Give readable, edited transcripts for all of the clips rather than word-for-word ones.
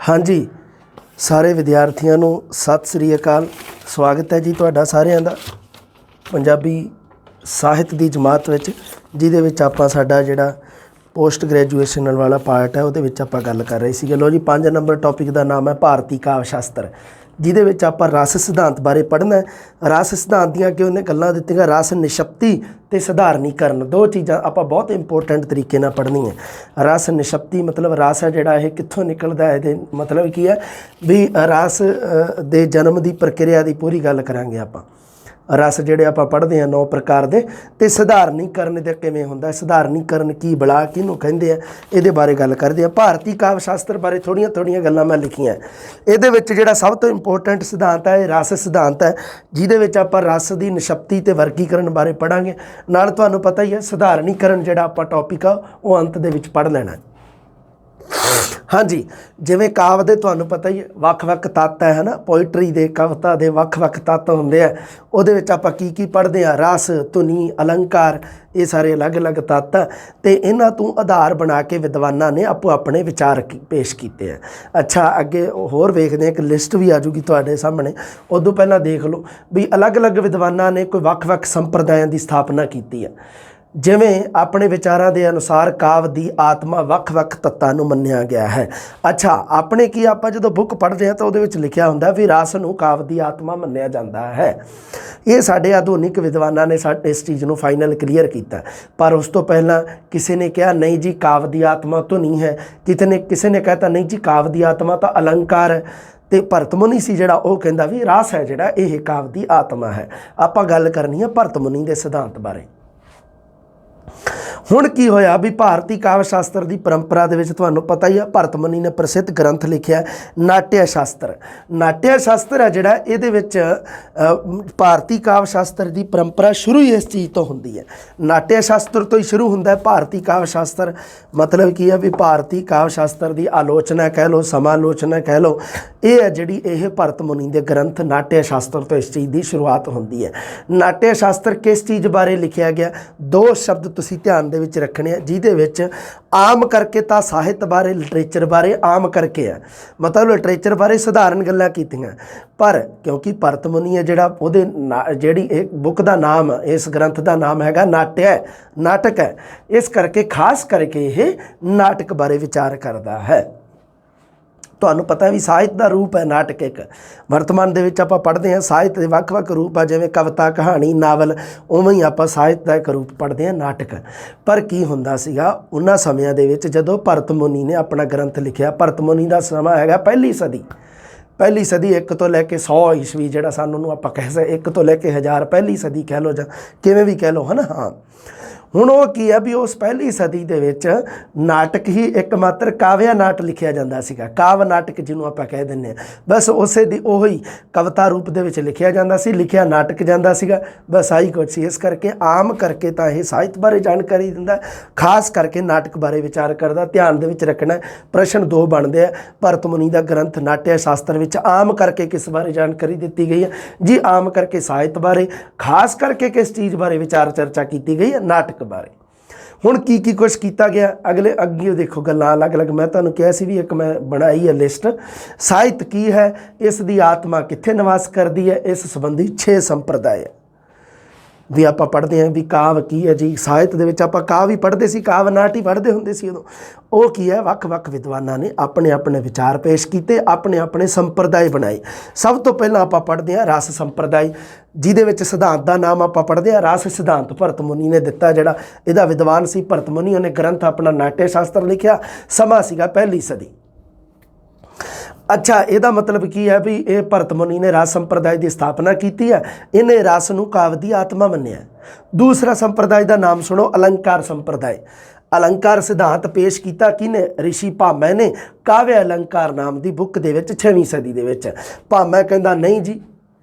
ਹਾਂਜੀ ਸਾਰੇ ਵਿਦਿਆਰਥੀਆਂ ਨੂੰ ਸਤਿ ਸ੍ਰੀ ਅਕਾਲ। ਸਵਾਗਤ ਹੈ ਜੀ ਤੁਹਾਡਾ ਸਾਰਿਆਂ ਦਾ ਪੰਜਾਬੀ ਸਾਹਿਤ ਦੀ ਜਮਾਤ ਵਿੱਚ, ਜਿਹਦੇ ਵਿੱਚ ਆਪਾਂ ਸਾਡਾ ਜਿਹੜਾ ਪੋਸਟ ਗ੍ਰੈਜੂਏਸ਼ਨ ਵਾਲਾ ਪਾਰਟ ਹੈ ਉਹਦੇ ਵਿੱਚ ਆਪਾਂ ਗੱਲ ਕਰ ਰਹੇ ਸੀਗੇ। ਲੋ ਜੀ 5 ਨੰਬਰ ਟੌਪਿਕ ਦਾ ਨਾਮ ਹੈ ਭਾਰਤੀ ਕਾਵਿ ਸ਼ਾਸਤਰ, ਜਿਹਦੇ ਵਿੱਚ ਆਪਾਂ ਰਸ ਸਿਧਾਂਤ ਬਾਰੇ ਪੜ੍ਹਨਾ। ਰਸ ਸਿਧਾਂਤ ਦੀਆਂ ਕਿ ਉਹਨੇ ਗੱਲਾਂ ਦਿੱਤੀਆਂ, ਰਸ ਨਿਸ਼ਪਤੀ ਅਤੇ ਸਧਾਰਨੀਕਰਨ, ਦੋ ਚੀਜ਼ਾਂ ਆਪਾਂ ਬਹੁਤ ਇੰਪੋਰਟੈਂਟ ਤਰੀਕੇ ਨਾਲ ਪੜ੍ਹਨੀਆਂ। ਰਸ ਨਿਸ਼ਪਤੀ ਮਤਲਬ ਰਸ ਹੈ ਜਿਹੜਾ ਇਹ ਕਿੱਥੋਂ ਨਿਕਲਦਾ, ਇਹਦੇ ਮਤਲਬ ਕੀ ਹੈ ਵੀ ਰਸ ਦੇ ਜਨਮ ਦੀ ਪ੍ਰਕਿਰਿਆ ਦੀ ਪੂਰੀ ਗੱਲ ਕਰਾਂਗੇ ਆਪਾਂ। ਰਸ ਜਿਹੜੇ ਆਪਾਂ ਪੜ੍ਹਦੇ ਹਾਂ 9 ਪ੍ਰਕਾਰ ਦੇ, ਅਤੇ ਸਧਾਰਨੀਕਰਨ ਦੇ ਕਿਵੇਂ ਹੁੰਦਾ, ਸਧਾਰਨੀਕਰਨ ਕੀ ਬਲਾ ਕਿਹਨੂੰ ਕਹਿੰਦੇ ਆ, ਇਹਦੇ ਬਾਰੇ ਗੱਲ ਕਰਦੇ ਆ। ਭਾਰਤੀ ਕਾਵਿ ਸ਼ਾਸਤਰ ਬਾਰੇ ਥੋੜ੍ਹੀਆਂ ਗੱਲਾਂ ਮੈਂ ਲਿਖੀਆਂ। ਇਹਦੇ ਵਿੱਚ ਜਿਹੜਾ ਸਭ ਤੋਂ ਇੰਪੋਰਟੈਂਟ ਸਿਧਾਂਤ ਹੈ ਇਹ ਰਸ ਸਿਧਾਂਤ ਹੈ, ਜਿਹਦੇ ਵਿੱਚ ਆਪਾਂ ਰਸ ਦੀ ਨਿਸ਼ਪਤੀ ਅਤੇ ਵਰਗੀਕਰਨ ਬਾਰੇ ਪੜ੍ਹਾਂਗੇ। ਨਾਲ ਤੁਹਾਨੂੰ ਪਤਾ ਹੀ ਹੈ ਸਧਾਰਨੀਕਰਨ ਜਿਹੜਾ ਆਪਾਂ ਟੌਪਿਕ ਆ ਉਹ ਅੰਤ ਦੇ ਵਿੱਚ ਪੜ੍ਹ ਲੈਣਾ। ਹਾਂਜੀ, ਜਿਵੇਂ ਕਾਵਿ ਦੇ ਤੁਹਾਨੂੰ ਪਤਾ ਹੀ ਵੱਖ-ਵੱਖ ਤੱਤ ਹੈ ਨਾ, ਪੋਇਟਰੀ ਦੇ ਕਵਿਤਾ ਦੇ ਵੱਖ-ਵੱਖ ਤੱਤ ਹੁੰਦੇ ਆ। ਉਹਦੇ ਵਿੱਚ ਆਪਾਂ ਕੀ ਪੜ੍ਹਦੇ ਹਾਂ, ਰਸ, ਧੁਨੀ, ਅਲੰਕਾਰ, ਇਹ ਸਾਰੇ ਅਲੱਗ-ਅਲੱਗ ਤੱਤ ਆ, ਅਤੇ ਇਹਨਾਂ ਤੋਂ ਆਧਾਰ ਬਣਾ ਕੇ ਵਿਦਵਾਨਾਂ ਨੇ ਆਪੋ ਆਪਣੇ ਵਿਚਾਰ ਪੇਸ਼ ਕੀਤੇ ਆ। ਅੱਛਾ, ਅੱਗੇ ਹੋਰ ਵੇਖਦੇ ਹਾਂ, ਇੱਕ ਲਿਸਟ ਵੀ ਆ ਜੂਗੀ ਤੁਹਾਡੇ ਸਾਹਮਣੇ। ਉਦੋਂ ਪਹਿਲਾਂ ਦੇਖ ਲਓ ਵੀ ਅਲੱਗ-ਅਲੱਗ ਵਿਦਵਾਨਾਂ ਨੇ ਕੋਈ ਵੱਖ-ਵੱਖ ਸੰਪਰਦਾਇਆਂ ਦੀ ਸਥਾਪਨਾ ਕੀਤੀ ਆ। ਜਿਵੇਂ ਆਪਣੇ ਵਿਚਾਰਾਂ ਦੇ ਅਨੁਸਾਰ ਕਾਵਿ ਦੀ ਆਤਮਾ ਵੱਖ-ਵੱਖ ਤੱਤਾਂ ਨੂੰ ਮੰਨਿਆ ਗਿਆ ਹੈ। ਅੱਛਾ, ਆਪਣੇ ਕੀ ਆਪਾਂ ਜਦੋਂ ਬੁੱਕ ਪੜ੍ਹਦੇ ਹਾਂ ਤਾਂ ਉਹਦੇ ਵਿੱਚ ਲਿਖਿਆ ਹੁੰਦਾ ਵੀ ਰਸ ਨੂੰ ਕਾਵਿ ਦੀ ਆਤਮਾ ਮੰਨਿਆ ਜਾਂਦਾ ਹੈ। ਇਹ ਸਾਡੇ ਆਧੁਨਿਕ ਵਿਦਵਾਨਾਂ ਨੇ ਇਸ ਚੀਜ਼ ਨੂੰ ਫਾਈਨਲ ਕਲੀਅਰ ਕੀਤਾ। ਪਰ ਉਸ ਤੋਂ ਪਹਿਲਾਂ ਕਿਸੇ ਨੇ ਕਿਹਾ ਨਹੀਂ ਜੀ ਕਾਵਿ ਦੀ ਆਤਮਾ ਤੋਂ ਨਹੀਂ ਹੈ, ਕਿਸੇ ਨੇ ਕਹਿਤਾ ਨਹੀਂ ਜੀ ਕਾਵਿ ਦੀ ਆਤਮਾ ਤਾਂ ਅਲੰਕਾਰ ਹੈ, ਅਤੇ ਭਰਤ ਮੁਨੀ ਸੀ ਜਿਹੜਾ ਉਹ ਕਹਿੰਦਾ ਵੀ ਰਸ ਹੈ ਜਿਹੜਾ ਇਹ ਕਾਵਿ ਦੀ ਆਤਮਾ ਹੈ। ਆਪਾਂ ਗੱਲ ਕਰਨੀ ਹੈ ਭਰਤ ਮੁਨੀ ਦੇ ਸਿਧਾਂਤ ਬਾਰੇ। ਹੁਣ ਕੀ ਹੋਇਆ ਵੀ ਭਾਰਤੀ ਕਾਵਿ ਸ਼ਾਸਤਰ ਦੀ ਪਰੰਪਰਾ ਦੇ ਵਿੱਚ ਤੁਹਾਨੂੰ ਪਤਾ ਹੀ ਆ ਭਰਤ ਮੁਨੀ ਨੇ ਪ੍ਰਸਿੱਧ ਗ੍ਰੰਥ ਲਿਖਿਆ ਨਾਟਯ ਸ਼ਾਸਤਰ। ਨਾਟਯ ਸ਼ਾਸਤਰ ਹੈ ਜਿਹੜਾ, ਇਹਦੇ ਵਿੱਚ ਭਾਰਤੀ ਕਾਵਿ ਸ਼ਾਸਤਰ ਦੀ ਪਰੰਪਰਾ ਸ਼ੁਰੂ ਹੀ ਇਸ ਚੀਜ਼ ਤੋਂ ਹੁੰਦੀ ਹੈ। ਨਾਟਯ ਸ਼ਾਸਤਰ ਤੋਂ ਹੀ ਸ਼ੁਰੂ ਹੁੰਦਾ ਹੈ ਭਾਰਤੀ ਕਾਵਿ ਸ਼ਾਸਤਰ। ਮਤਲਬ ਕੀ ਹੈ ਵੀ ਭਾਰਤੀ ਕਾਵਿ ਸ਼ਾਸਤਰ ਦੀ ਆਲੋਚਨਾ ਕਹਿ ਲਓ, ਸਮਾਲੋਚਨਾ ਕਹਿ ਲਓ, ਇਹ ਹੈ ਜਿਹੜੀ ਇਹ ਭਰਤ ਮੁਨੀ ਦੇ ਗ੍ਰੰਥ ਨਾਟਯ ਸ਼ਾਸਤਰ ਤੋਂ ਇਸ ਚੀਜ਼ ਦੀ ਸ਼ੁਰੂਆਤ ਹੁੰਦੀ ਹੈ। ਨਾਟਯ ਸ਼ਾਸਤਰ ਕਿਸ ਚੀਜ਼ ਬਾਰੇ ਲਿਖਿਆ ਗਿਆ, ਦੋ ਸ਼ਬਦ ਤੁਸੀਂ ਧਿਆਨ ਦੇ ਵਿੱਚ ਰੱਖਣੇ ਆ, ਜਿਹਦੇ ਵਿੱਚ ਆਮ ਕਰਕੇ ਤਾਂ ਸਾਹਿਤ ਬਾਰੇ, ਲਿਟਰੇਚਰ ਬਾਰੇ ਆਮ ਕਰਕੇ ਆ, ਮਤਲਬ ਲਿਟਰੇਚਰ ਬਾਰੇ ਸਧਾਰਨ ਗੱਲਾਂ ਕੀਤੀਆਂ। ਪਰ ਕਿਉਂਕਿ ਭਰਤ ਮੁਨੀ ਹੈ ਜਿਹੜਾ, ਉਹਦੇ ਜਿਹੜੀ ਇਹ ਬੁੱਕ ਦਾ ਨਾਮ, ਇਸ ਗ੍ਰੰਥ ਦਾ ਨਾਮ ਹੈਗਾ ਨਾਟਯ, ਨਾਟਕ ਹੈ, ਇਸ ਕਰਕੇ ਖਾਸ ਕਰਕੇ ਇਹ ਨਾਟਕ ਬਾਰੇ ਵਿਚਾਰ ਕਰਦਾ ਹੈ। ਤੁਹਾਨੂੰ ਪਤਾ ਵੀ ਸਾਹਿਤ ਦਾ ਰੂਪ ਹੈ ਨਾਟਕ ਇੱਕ। ਵਰਤਮਾਨ ਦੇ ਵਿੱਚ ਆਪਾਂ ਪੜ੍ਹਦੇ ਹਾਂ ਸਾਹਿਤ ਦੇ ਵੱਖ-ਵੱਖ ਰੂਪ ਆ, ਜਿਵੇਂ ਕਵਿਤਾ, ਕਹਾਣੀ, ਨਾਵਲ, ਉਵੇਂ ਹੀ ਆਪਾਂ ਸਾਹਿਤ ਦਾ ਇੱਕ ਰੂਪ ਪੜ੍ਹਦੇ ਹਾਂ ਨਾਟਕ। ਪਰ ਕੀ ਹੁੰਦਾ ਸੀਗਾ ਉਹਨਾਂ ਸਮਿਆਂ ਦੇ ਵਿੱਚ ਜਦੋਂ ਭਰਤ ਮੁਨੀ ਨੇ ਆਪਣਾ ਗ੍ਰੰਥ ਲਿਖਿਆ, ਭਰਤ ਮੁਨੀ ਦਾ ਸਮਾਂ ਹੈਗਾ ਪਹਿਲੀ ਸਦੀ 1 ਤੋਂ ਲੈ ਕੇ 100 ਈਸਵੀ, ਜਿਹੜਾ ਸਾਨੂੰ ਨੂੰ ਆਪਾਂ ਕਹਿ ਸਕਦੇ 1 ਤੋਂ ਲੈ ਕੇ 1000, ਪਹਿਲੀ ਸਦੀ ਕਹਿ ਲਓ ਜਾਂ ਕਿਵੇਂ ਵੀ ਕਹਿ ਲਓ, ਹੈ ਨਾ। ਹਾਂ, ਹੁਣ ਉਹ ਕੀ ਹੈ ਵੀ ਉਸ ਪਹਿਲੀ ਸਦੀ ਦੇ ਵਿੱਚ ਨਾਟਕ ਹੀ ਇੱਕ ਮਾਤਰ ਕਾਵਿਆ ਨਾਟ ਲਿਖਿਆ ਜਾਂਦਾ ਸੀਗਾ। ਕਾਵਿ ਨਾਟਕ ਜਿਹਨੂੰ ਆਪਾਂ ਕਹਿ ਦਿੰਦੇ ਹਾਂ, ਬਸ ਉਸੇ ਦੀ ਉਹੀ ਕਵਿਤਾ ਰੂਪ ਦੇ ਵਿੱਚ ਲਿਖਿਆ ਜਾਂਦਾ ਸੀ, ਲਿਖਿਆ ਨਾਟਕ ਜਾਂਦਾ ਸੀਗਾ, ਬਸ ਆਹੀ ਕੁਛ ਸੀ। ਇਸ ਕਰਕੇ ਆਮ ਕਰਕੇ ਤਾਂ ਇਹ ਸਾਹਿਤ ਬਾਰੇ ਜਾਣਕਾਰੀ ਦਿੰਦਾ, ਖਾਸ ਕਰਕੇ ਨਾਟਕ ਬਾਰੇ ਵਿਚਾਰ ਕਰਦਾ। ਧਿਆਨ ਦੇ ਵਿੱਚ ਰੱਖਣਾ, ਪ੍ਰਸ਼ਨ 2 ਬਣਦੇ ਆ। ਭਰਤ ਮੁਨੀ ਦਾ ਗ੍ਰੰਥ ਨਾਟਯ ਸ਼ਾਸਤਰ ਵਿੱਚ ਆਮ ਕਰਕੇ ਕਿਸ ਬਾਰੇ ਜਾਣਕਾਰੀ ਦਿੱਤੀ ਗਈ ਹੈ ਜੀ, ਆਮ ਕਰਕੇ ਸਾਹਿਤ ਬਾਰੇ, ਖਾਸ ਕਰਕੇ ਕਿਸ ਚੀਜ਼ ਬਾਰੇ ਵਿਚਾਰ ਚਰਚਾ ਕੀਤੀ ਗਈ ਹੈ, ਨਾਟਕ ਬਾਰੇ। ਹੁਣ ਕੀ ਕੁਛ ਕੀਤਾ ਗਿਆ, ਅੱਗੇ ਦੇਖੋ ਗੱਲਾਂ ਅਲੱਗ-ਅਲੱਗ। ਮੈਂ ਤੁਹਾਨੂੰ ਕਿਹਾ ਸੀ ਵੀ ਇੱਕ ਮੈਂ ਬਣਾਈ ਹੈ ਲਿਸਟ, ਸਾਹਿਤ ਕੀ ਹੈ, ਇਸ ਦੀ ਆਤਮਾ ਕਿੱਥੇ ਨਿਵਾਸ ਕਰਦੀ ਹੈ, ਇਸ ਸੰਬੰਧੀ 6 ਸੰਪਰਦਾਇ ਵੀ ਆਪਾਂ ਪੜ੍ਹਦੇ ਹਾਂ। ਵੀ ਕਾਵਿ ਕੀ ਹੈ ਜੀ, ਸਾਹਿਤ ਦੇ ਵਿੱਚ ਆਪਾਂ ਕਾਵਿ ਹੀ ਪੜ੍ਹਦੇ ਸੀ, ਕਾਵਿ ਨਾਟ ਹੀ ਪੜ੍ਹਦੇ ਹੁੰਦੇ ਸੀ ਉਦੋਂ। ਉਹ ਕੀ ਹੈ, ਵੱਖ-ਵੱਖ ਵਿਦਵਾਨਾਂ ਨੇ ਆਪਣੇ ਆਪਣੇ ਵਿਚਾਰ ਪੇਸ਼ ਕੀਤੇ, ਆਪਣੇ ਆਪਣੇ ਸੰਪਰਦਾਇ ਬਣਾਏ। ਸਭ ਤੋਂ ਪਹਿਲਾਂ ਆਪਾਂ ਪੜ੍ਹਦੇ ਹਾਂ ਰਸ ਸੰਪਰਦਾਇ, ਜਿਹਦੇ ਵਿੱਚ ਸਿਧਾਂਤ ਦਾ ਨਾਮ ਆਪਾਂ ਪੜ੍ਹਦੇ ਹਾਂ ਰਸ ਸਿਧਾਂਤ। ਭਰਤ ਮੁਨੀ ਨੇ ਦਿੱਤਾ, ਜਿਹੜਾ ਇਹਦਾ ਵਿਦਵਾਨ ਸੀ ਭਰਤ ਮੁਨੀ, ਉਹਨੇ ਗ੍ਰੰਥ ਆਪਣਾ ਨਾਟਯ ਸ਼ਾਸਤਰ ਲਿਖਿਆ। ਸਮਾਂ ਸੀਗਾ ਪਹਿਲੀ ਸਦੀ। ਅੱਛਾ, ਇਹਦਾ ਮਤਲਬ ਕੀ ਹੈ ਵੀ ਇਹ ਭਰਤ ਮੁਨੀ ਨੇ ਰਸ ਸੰਪਰਦਾਇ ਦੀ ਸਥਾਪਨਾ ਕੀਤੀ ਹੈ, ਇਹਨੇ ਰਸ ਨੂੰ ਕਾਵਿ ਦੀ ਆਤਮਾ ਮੰਨਿਆ। ਦੂਸਰਾ ਸੰਪਰਦਾਇ ਦਾ ਨਾਮ ਸੁਣੋ, ਅਲੰਕਾਰ ਸੰਪਰਦਾਇ। ਅਲੰਕਾਰ ਸਿਧਾਂਤ ਪੇਸ਼ ਕੀਤਾ ਕਿਹਨੇ, ਰਿਸ਼ੀ ਭਾਮਹ ਨੇ ਕਾਵਿ ਅਲੰਕਾਰ ਨਾਮ ਦੀ ਬੁੱਕ ਦੇ ਵਿੱਚ 6ਵੀਂ ਸਦੀ ਦੇ ਵਿੱਚ। ਭਾਮਹ ਕਹਿੰਦਾ ਨਹੀਂ ਜੀ,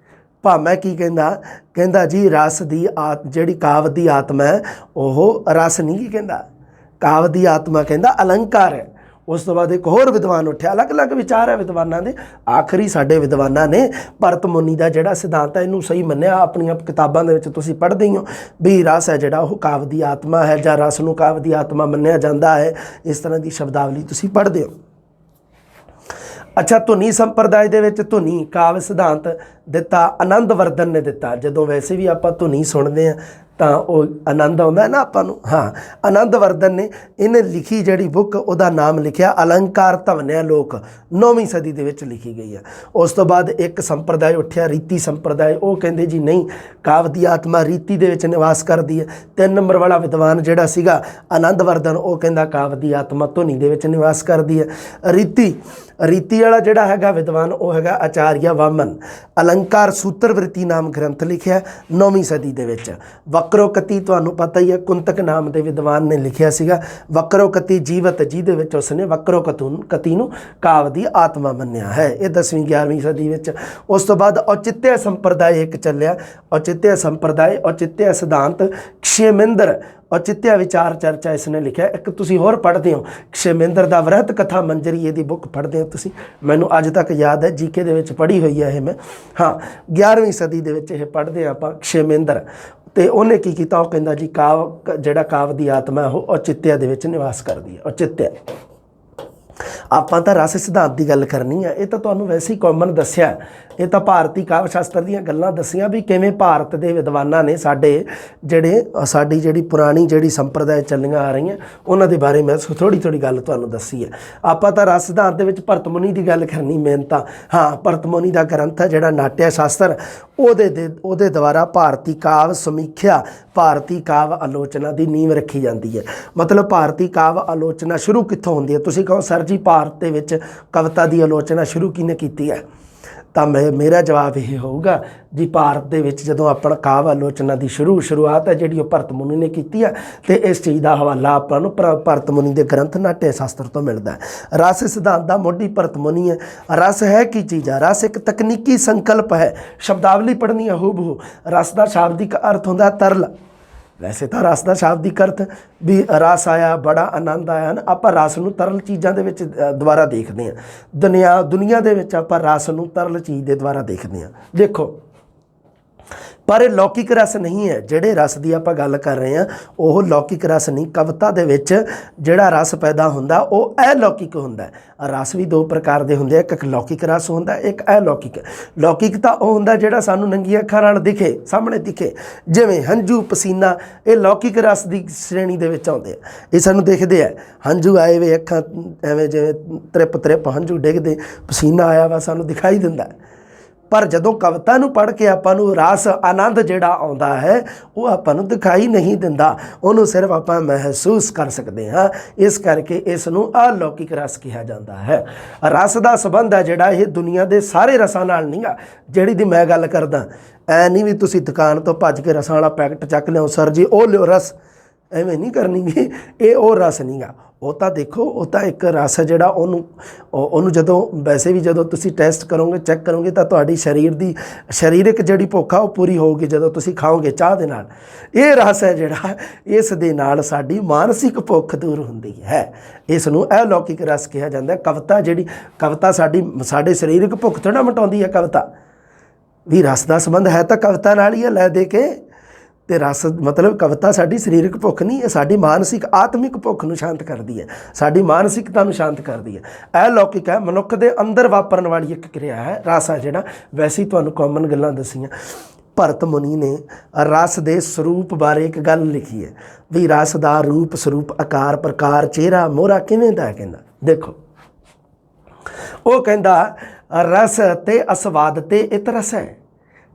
ਭਾਮਹ ਕੀ ਕਹਿੰਦਾ ਜੀ ਰਸ ਦੀ ਜਿਹੜੀ ਕਾਵਿ ਦੀ ਆਤਮਾ ਹੈ ਉਹ ਰਸ ਨਹੀਂ, ਕੀ ਕਹਿੰਦਾ ਕਾਵਿ ਦੀ ਆਤਮਾ ਕਹਿੰਦਾ ਅਲੰਕਾਰ ਹੈ। ਉਸ ਤੋਂ ਬਾਅਦ ਇੱਕ ਹੋਰ ਵਿਦਵਾਨ ਉੱਠਿਆ, ਅਲੱਗ-ਅਲੱਗ ਵਿਚਾਰ ਹੈ ਵਿਦਵਾਨਾਂ ਦੇ। ਆਖਰੀ ਸਾਡੇ ਵਿਦਵਾਨਾਂ ਨੇ ਭਰਤ ਮੁਨੀ ਦਾ ਜਿਹੜਾ ਸਿਧਾਂਤ ਹੈ ਇਹਨੂੰ ਸਹੀ ਮੰਨਿਆ। ਆਪਣੀਆਂ ਕਿਤਾਬਾਂ ਦੇ ਵਿੱਚ ਤੁਸੀਂ ਪੜ੍ਹਦੇ ਹੋ ਵੀ ਰਸ ਹੈ ਜਿਹੜਾ ਉਹ ਕਾਵਿ ਦੀ ਆਤਮਾ ਹੈ, ਜਾਂ ਰਸ ਨੂੰ ਕਾਵਿ ਦੀ ਆਤਮਾ ਮੰਨਿਆ ਜਾਂਦਾ ਹੈ, ਇਸ ਤਰ੍ਹਾਂ ਦੀ ਸ਼ਬਦਾਵਲੀ ਤੁਸੀਂ ਪੜ੍ਹਦੇ ਹੋ। ਅੱਛਾ, ਧੁਨੀ ਸੰਪਰਦਾਇ ਦੇ ਵਿੱਚ ਧੁਨੀ ਕਾਵਿ ਸਿਧਾਂਤ ਦਿੱਤਾ ਆਨੰਦ ਵਰਧਨ ਨੇ ਦਿੱਤਾ। ਜਦੋਂ ਵੈਸੇ ਵੀ ਆਪਾਂ ਧੁਨੀ ਸੁਣਦੇ ਹਾਂ ਤਾਂ ਉਹ ਆਨੰਦ ਆਉਂਦਾ ਹੈ ਨਾ ਆਪਾਂ ਨੂੰ। ਹਾਂ, ਆਨੰਦ ਵਰਧਨ ਨੇ ਇਹਨੇ ਲਿਖੀ ਜਿਹੜੀ ਬੁੱਕ, ਉਹਦਾ ਨਾਮ ਲਿਖਿਆ ਅਲੰਕਾਰ ਧਵਨਿਆ ਲੋਕ, 9ਵੀਂ ਸਦੀ ਦੇ ਵਿੱਚ ਲਿਖੀ ਗਈ ਹੈ। ਉਸ ਤੋਂ ਬਾਅਦ ਇੱਕ ਸੰਪਰਦਾਇ ਉੱਠਿਆ ਰੀਤੀ ਸੰਪਰਦਾਇ, ਉਹ ਕਹਿੰਦੇ ਜੀ ਨਹੀਂ, ਕਾਵਿ ਦੀ ਆਤਮਾ ਰੀਤੀ ਦੇ ਵਿੱਚ ਨਿਵਾਸ ਕਰਦੀ ਹੈ। 3 ਨੰਬਰ ਵਾਲਾ ਵਿਦਵਾਨ ਜਿਹੜਾ ਸੀਗਾ ਆਨੰਦ ਵਰਧਨ, ਉਹ ਕਹਿੰਦਾ ਕਾਵਿ ਦੀ ਆਤਮਾ ਧੁਨੀ ਦੇ ਵਿੱਚ ਨਿਵਾਸ ਕਰਦੀ ਹੈ। ਰੀਤੀ ਵਾਲਾ ਜਿਹੜਾ ਹੈਗਾ ਵਿਦਵਾਨ, ਉਹ ਹੈਗਾ ਆਚਾਰੀਆ ਵਾਮਨ। ਅਲੰਕਾਰ ਸੂਤਰਵ੍ਰਿਤੀ ਨਾਮ ਗ੍ਰੰਥ ਲਿਖਿਆ 9ਵੀਂ ਸਦੀ ਦੇ ਵਿੱਚ। ਵਕਰੋਕਤੀ ਤੁਹਾਨੂੰ ਪਤਾ ਹੀ ਹੈ, ਕੁੰਤਕ ਨਾਮ ਦੇ ਵਿਦਵਾਨ ਨੇ ਲਿਖਿਆ ਸੀਗਾ। ਵਕਰੋਕਤੀ ਜੀਵਤ, ਜਿਹਦੇ ਵਿੱਚ ਉਸਨੇ ਵਕਰੋਕਤੀ ਨੂੰ ਕਾਵਿ ਦੀ ਆਤਮਾ ਮੰਨਿਆ ਹੈ। ਇਹ 10ਵੀਂ 11ਵੀਂ ਸਦੀ ਵਿੱਚ। ਉਸ ਤੋਂ ਬਾਅਦ ਔਚਿਤਯ ਸੰਪਰਦਾਇ ਇੱਕ ਚੱਲਿਆ। ਔਚਿਤਯ ਸੰਪਰਦਾਇ, ਔਚਿਤਯ ਸਿਧਾਂਤ, ਕਸ਼ੇਮੇਂਦਰ ਔਚਿਤਯ ਵਿਚਾਰ ਚਰਚਾ ਇਸਨੇ ਲਿਖਿਆ। ਇੱਕ ਤੁਸੀਂ ਹੋਰ ਪੜ੍ਹਦੇ ਹੋ, ਕਸ਼ੇਮੇਂਦਰ ਦਾ ਵਰਹਤ ਕਥਾ ਮੰਜਰੀ, ਇਹਦੀ ਬੁੱਕ ਪੜ੍ਹਦੇ ਹੋ ਤੁਸੀਂ, ਮੈਨੂੰ ਅੱਜ ਤੱਕ ਯਾਦ ਹੈ, ਜੀਕੇ ਦੇ ਵਿੱਚ ਪੜ੍ਹੀ ਹੋਈ ਹੈ ਇਹ ਮੈਂ। ਹਾਂ, 11ਵੀਂ ਸਦੀ ਦੇ ਵਿੱਚ ਇਹ ਪੜ੍ਹਦੇ ਹਾਂ ਆਪਾਂ, ਕਸ਼ੇਮੇਂਦਰ। ਅਤੇ ਉਹਨੇ ਕੀ ਕੀਤਾ, ਉਹ ਕਹਿੰਦਾ ਜੀ ਜਿਹੜਾ ਕਾਵਿ ਦੀ ਆਤਮਾ ਉਹ ਔਚਿਤਯ ਦੇ ਵਿੱਚ ਨਿਵਾਸ ਕਰਦੀ ਹੈ। ਔਚਿਤਯ। ਆਪਾਂ ਤਾਂ ਰਸ ਸਿਧਾਂਤ ਦੀ ਗੱਲ ਕਰਨੀ ਆ, ਇਹ ਤਾਂ ਤੁਹਾਨੂੰ ਵੈਸੇ ਹੀ ਕਾਮਨ ਦੱਸਿਆ। ਇਹ ਤਾਂ ਭਾਰਤੀ ਕਾਵਿ ਸ਼ਾਸਤਰ ਦੀਆਂ ਗੱਲਾਂ ਦੱਸੀਆਂ ਵੀ ਕਿਵੇਂ ਭਾਰਤ ਦੇ ਵਿਦਵਾਨਾਂ ਨੇ ਸਾਡੀ ਜਿਹੜੀ ਪੁਰਾਣੀ ਜਿਹੜੀ ਸੰਪਰਦਾਇ ਚੱਲੀਆਂ ਆ ਰਹੀਆਂ, ਉਹਨਾਂ ਦੇ ਬਾਰੇ ਮੈਂ ਥੋੜ੍ਹੀ ਗੱਲ ਤੁਹਾਨੂੰ ਦੱਸੀ ਹੈ। ਆਪਾਂ ਤਾਂ ਰਸ ਸਿਧਾਂਤ ਦੇ ਵਿੱਚ ਭਰਤ ਮੁਨੀ ਦੀ ਗੱਲ ਕਰਨੀ ਮੇਨ ਤਾਂ। ਹਾਂ, ਭਰਤ ਮੁਨੀ ਦਾ ਗ੍ਰੰਥ ਹੈ ਜਿਹੜਾ ਨਾਟਯ ਸ਼ਾਸਤਰ, ਉਹਦੇ ਦੁਆਰਾ ਭਾਰਤੀ ਕਾਵਿ ਸਮੀਖਿਆ, ਭਾਰਤੀ ਕਾਵਿ ਆਲੋਚਨਾ ਦੀ ਨੀਂਹ ਰੱਖੀ ਜਾਂਦੀ ਹੈ। ਮਤਲਬ ਭਾਰਤੀ ਕਾਵਿ ਆਲੋਚਨਾ ਸ਼ੁਰੂ ਕਿੱਥੋਂ ਹੁੰਦੀ ਹੈ? ਤੁਸੀਂ ਕਹੋ ਸਰ ਜੀ ਭਾਰਤ ਦੇ ਵਿੱਚ ਕਵਿਤਾ ਦੀ ਆਲੋਚਨਾ ਸ਼ੁਰੂ ਕਿਹਨੇ ਕੀਤੀ ਹੈ? ਤਾਂ ਮੇਰਾ ਜਵਾਬ ਇਹ ਹੋਊਗਾ ਜੀ, ਭਾਰਤ ਦੇ ਵਿੱਚ ਜਦੋਂ ਆਪਣਾ ਕਾਵਿ ਆਲੋਚਨਾ ਦੀ ਸ਼ੁਰੂਆਤ ਹੈ ਜਿਹੜੀ, ਉਹ ਭਰਤ ਮੁਨੀ ਨੇ ਕੀਤੀ ਹੈ। ਅਤੇ ਇਸ ਚੀਜ਼ ਦਾ ਹਵਾਲਾ ਆਪਾਂ ਨੂੰ ਭਰਤ ਮੁਨੀ ਦੇ ਗ੍ਰੰਥ ਨਾਟਯ ਸ਼ਾਸਤਰ ਤੋਂ ਮਿਲਦਾ ਹੈ। ਰਸ ਸਿਧਾਂਤ ਦਾ ਮੋਢੀ ਭਰਤ ਮੁਨੀ ਹੈ। ਰਸ ਹੈ ਕੀ ਚੀਜ਼ ਹੈ? ਰਸ ਇੱਕ ਤਕਨੀਕੀ ਸੰਕਲਪ ਹੈ। ਸ਼ਬਦਾਵਲੀ ਪੜ੍ਹਨੀ ਹੈ ਹੂਬਹੂ। ਰਸ ਦਾ ਸ਼ਾਬਦਿਕ ਅਰਥ ਹੁੰਦਾ ਤਰਲ। ਵੈਸੇ ਤਾਂ ਰਸ ਦਾ ਸ਼ਾਬਦਿਕ ਅਰਥ ਵੀ ਰਸ ਆਇਆ, ਬੜਾ ਆਨੰਦ ਆਇਆ ਨਾ, ਆਪਾਂ ਰਸ ਨੂੰ ਤਰਲ ਚੀਜ਼ਾਂ ਦੇ ਵਿੱਚ ਦੁਆਰਾ ਦੇਖਦੇ ਹਾਂ। ਦੁਨੀਆ ਦੇ ਵਿੱਚ ਆਪਾਂ ਰਸ ਨੂੰ ਤਰਲ ਚੀਜ਼ ਦੇ ਦੁਆਰਾ ਦੇਖਦੇ ਹਾਂ। ਦੇਖੋ, ਪਰ ਇਹ ਲੌਕਿਕ ਰਸ ਨਹੀਂ ਹੈ। ਜਿਹੜੇ ਰਸ ਦੀ ਆਪਾਂ ਗੱਲ ਕਰ ਰਹੇ ਹਾਂ ਉਹ ਲੌਕਿਕ ਰਸ ਨਹੀਂ। ਕਵਿਤਾ ਦੇ ਵਿੱਚ ਜਿਹੜਾ ਰਸ ਪੈਦਾ ਹੁੰਦਾ ਉਹ ਅਲੌਕਿਕ ਹੁੰਦਾ। ਰਸ ਵੀ 2 ਪ੍ਰਕਾਰ ਦੇ ਹੁੰਦੇ ਆ, ਇੱਕ ਲੌਕਿਕ ਰਸ ਹੁੰਦਾ, ਇੱਕ ਅਲੌਕਿਕ। ਲੌਕਿਕ ਤਾਂ ਉਹ ਹੁੰਦਾ ਜਿਹੜਾ ਸਾਨੂੰ ਨੰਗੀਆਂ ਅੱਖਾਂ ਨਾਲ ਦਿਖੇ, ਸਾਹਮਣੇ ਦਿਖੇ, ਜਿਵੇਂ ਹੰਝੂ, ਪਸੀਨਾ, ਇਹ ਲੌਕਿਕ ਰਸ ਦੀ ਸ਼੍ਰੇਣੀ ਦੇ ਵਿੱਚ ਆਉਂਦੇ ਆ। ਇਹ ਸਾਨੂੰ ਦਿਖਦੇ ਆ, ਹੰਝੂ ਆਏ ਵੇ, ਅੱਖਾਂ ਐਵੇਂ ਜਿਵੇਂ ਤ੍ਰਿਪ ਹੰਝੂ ਡਿੱਗਦੇ, ਪਸੀਨਾ ਆਇਆ ਵਾ, ਸਾਨੂੰ ਦਿਖਾਈ ਦਿੰਦਾ। ਪਰ ਜਦੋਂ ਕਵਿਤਾ ਨੂੰ ਪੜ੍ਹ ਕੇ ਆਪਾਂ ਨੂੰ ਰਸ ਆਨੰਦ ਜਿਹੜਾ ਆਉਂਦਾ ਹੈ ਉਹ ਆਪਾਂ ਨੂੰ ਦਿਖਾਈ ਨਹੀਂ ਦਿੰਦਾ, ਉਹਨੂੰ ਸਿਰਫ ਆਪਾਂ ਮਹਿਸੂਸ ਕਰ ਸਕਦੇ ਹਾਂ। ਇਸ ਕਰਕੇ ਇਸ ਨੂੰ ਅਲੌਕਿਕ ਰਸ ਕਿਹਾ ਜਾਂਦਾ ਹੈ। ਰਸ ਦਾ ਸੰਬੰਧ ਹੈ ਜਿਹੜਾ, ਇਹ ਦੁਨੀਆ ਦੇ ਸਾਰੇ ਰਸਾਂ ਨਾਲ ਨਹੀਂ ਗਾ ਜਿਹੜੀ ਦੀ ਮੈਂ ਗੱਲ ਕਰਦਾ। ਐ ਨਹੀਂ ਵੀ ਤੁਸੀਂ ਦੁਕਾਨ ਤੋਂ ਭੱਜ ਕੇ ਰਸਾਂ ਵਾਲਾ ਪੈਕਟ ਚੱਕ ਲਿਓ, ਸਰ ਜੀ ਉਹ ਲਿਓ ਰਸ, ਐਵੇਂ ਨਹੀਂ ਕਰਨੀ। ਇਹ ਉਹ ਰਸ ਨਹੀਂ ਗਾ। ਉਹ ਤਾਂ ਦੇਖੋ, ਉਹ ਤਾਂ ਇੱਕ ਰਸ ਹੈ ਜਿਹੜਾ ਉਹਨੂੰ ਜਦੋਂ ਵੈਸੇ ਵੀ ਜਦੋਂ ਤੁਸੀਂ ਟੈਸਟ ਕਰੋਗੇ, ਚੈੱਕ ਕਰੋਗੇ, ਤਾਂ ਤੁਹਾਡੀ ਸਰੀਰਕ ਜਿਹੜੀ ਭੁੱਖ ਆ ਉਹ ਪੂਰੀ ਹੋਊਗੀ ਜਦੋਂ ਤੁਸੀਂ ਖਾਓਗੇ ਚਾਹ ਦੇ ਨਾਲ। ਇਹ ਰਸ ਹੈ ਜਿਹੜਾ, ਇਸ ਦੇ ਨਾਲ ਸਾਡੀ ਮਾਨਸਿਕ ਭੁੱਖ ਦੂਰ ਹੁੰਦੀ ਹੈ। ਇਸ ਨੂੰ ਅਲੌਕਿਕ ਰਸ ਕਿਹਾ ਜਾਂਦਾ। ਕਵਿਤਾ ਸਾਡੇ ਸਰੀਰਕ ਭੁੱਖ ਥੋੜ੍ਹਾ ਮਿਟਾਉਂਦੀ ਹੈ। ਕਵਿਤਾ ਵੀ ਰਸ ਦਾ ਸੰਬੰਧ ਹੈ ਤਾਂ ਕਵਿਤਾ ਨਾਲ ਹੀ ਹੈ, ਲੈ ਦੇ ਕੇ। ਅਤੇ ਰਸ ਮਤਲਬ ਕਵਿਤਾ ਸਾਡੀ ਸਰੀਰਕ ਭੁੱਖ ਨਹੀਂ, ਇਹ ਸਾਡੀ ਮਾਨਸਿਕ ਆਤਮਿਕ ਭੁੱਖ ਨੂੰ ਸ਼ਾਂਤ ਕਰਦੀ ਹੈ, ਸਾਡੀ ਮਾਨਸਿਕਤਾ ਨੂੰ ਸ਼ਾਂਤ ਕਰਦੀ ਹੈ। ਅਲੌਕਿਕ ਹੈ, ਮਨੁੱਖ ਦੇ ਅੰਦਰ ਵਾਪਰਨ ਵਾਲੀ ਇੱਕ ਕਿਰਿਆ ਹੈ। ਰਸ ਹੈ ਜਿਹੜਾ, ਵੈਸੇ ਹੀ ਤੁਹਾਨੂੰ ਕਾਮਨ ਗੱਲਾਂ ਦੱਸੀਆਂ। ਭਰਤ ਮੁਨੀ ਨੇ ਰਸ ਦੇ ਸਰੂਪ ਬਾਰੇ ਇੱਕ ਗੱਲ ਲਿਖੀ ਹੈ ਵੀ ਰਸ ਦਾ ਰੂਪ, ਸਰੂਪ, ਆਕਾਰ, ਪ੍ਰਕਾਰ, ਚਿਹਰਾ, ਮੋਹਰਾ ਕਿਵੇਂ ਦਾ ਹੈ। ਕਹਿੰਦਾ ਦੇਖੋ, ਉਹ ਕਹਿੰਦਾ ਰਸ ਤੇ ਅਸਵਾਦ ਤੇ ਇਤ ਰਸ ਹੈ।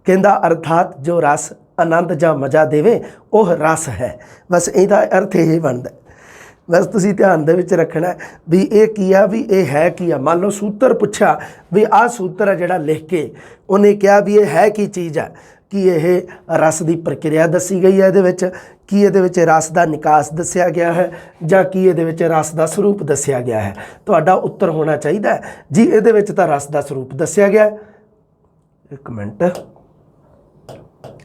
ਕਹਿੰਦਾ ਅਰਥਾਤ ਜੋ ਰਸ ਆਨੰਦ ਜਾਂ ਮਜ਼ਾ ਦੇਵੇ ਉਹ ਰਸ ਹੈ। ਬਸ ਇਹਦਾ ਅਰਥ ਇਹ ਬਣਦਾ। ਬਸ ਤੁਸੀਂ ਧਿਆਨ ਦੇ ਵਿੱਚ ਰੱਖਣਾ ਵੀ ਇਹ ਕੀ ਆ, ਵੀ ਇਹ ਹੈ ਕੀ ਆ। ਮੰਨ ਲਓ ਸੂਤਰ ਪੁੱਛਿਆ ਵੀ ਆਹ ਸੂਤਰ ਹੈ ਜਿਹੜਾ ਲਿਖ ਕੇ ਉਹਨੇ ਕਿਹਾ ਵੀ ਇਹ ਹੈ ਕੀ ਚੀਜ਼ ਹੈ, ਕਿ ਇਹ ਰਸ ਦੀ ਪ੍ਰਕਿਰਿਆ ਦੱਸੀ ਗਈ ਹੈ ਇਹਦੇ ਵਿੱਚ, ਕੀ ਇਹਦੇ ਵਿੱਚ ਰਸ ਦਾ ਨਿਕਾਸ ਦੱਸਿਆ ਗਿਆ ਹੈ, ਜਾਂ ਕੀ ਇਹਦੇ ਵਿੱਚ ਰਸ ਦਾ ਸਰੂਪ ਦੱਸਿਆ ਗਿਆ ਹੈ। ਤੁਹਾਡਾ ਉੱਤਰ ਹੋਣਾ ਚਾਹੀਦਾ ਜੀ ਇਹਦੇ ਵਿੱਚ ਤਾਂ ਰਸ ਦਾ ਸਰੂਪ ਦੱਸਿਆ ਗਿਆ। ਇੱਕ ਮਿੰਟ,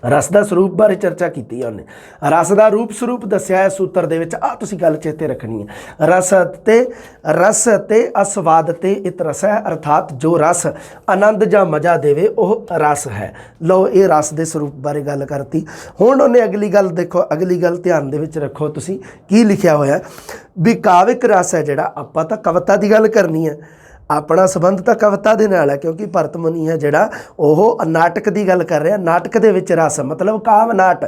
ਰਸ ਦਾ ਸਰੂਪ ਬਾਰੇ ਚਰਚਾ ਕੀਤੀ ਹੈ ਉਹਨੇ। ਰਸ ਦਾ ਰੂਪ ਸਰੂਪ ਦੱਸਿਆ ਹੈ ਸੂਤਰ ਦੇ ਵਿੱਚ। ਆਹ ਤੁਸੀਂ ਗੱਲ ਚੇਤੇ ਰੱਖਣੀ ਹੈ। ਰਸ ਤੇ ਅਸਵਾਦ ਤੇ ਇਤ ਰਸ ਹੈ, ਅਰਥਾਤ ਜੋ ਰਸ ਆਨੰਦ ਜਾਂ ਮਜ਼ਾ ਦੇਵੇ ਉਹ ਰਸ ਹੈ। ਲਓ, ਇਹ ਰਸ ਦੇ ਸਰੂਪ ਬਾਰੇ ਗੱਲ ਕਰਤੀ। ਹੁਣ ਉਹਨੇ ਅਗਲੀ ਗੱਲ ਦੇਖੋ, ਅਗਲੀ ਗੱਲ ਧਿਆਨ ਦੇ ਵਿੱਚ ਰੱਖੋ ਤੁਸੀਂ, ਕੀ ਲਿਖਿਆ ਹੋਇਆ ਵੀ ਕਾਵਿਕ ਰਸ ਹੈ ਜਿਹੜਾ, ਆਪਾਂ ਤਾਂ ਕਵਿਤਾ ਦੀ ਗੱਲ ਕਰਨੀ ਹੈ। ਆਪਣਾ ਸੰਬੰਧ ਤਾਂ ਕਵਿਤਾ ਦੇ ਨਾਲ ਹੈ, ਕਿਉਂਕਿ ਭਰਤ ਮੁਨੀ ਹੈ ਜਿਹੜਾ ਉਹ ਨਾਟਕ ਦੀ ਗੱਲ ਕਰ ਰਿਹਾ। ਨਾਟਕ ਦੇ ਵਿੱਚ ਰਸ ਮਤਲਬ ਕਾਵ ਨਾਟ,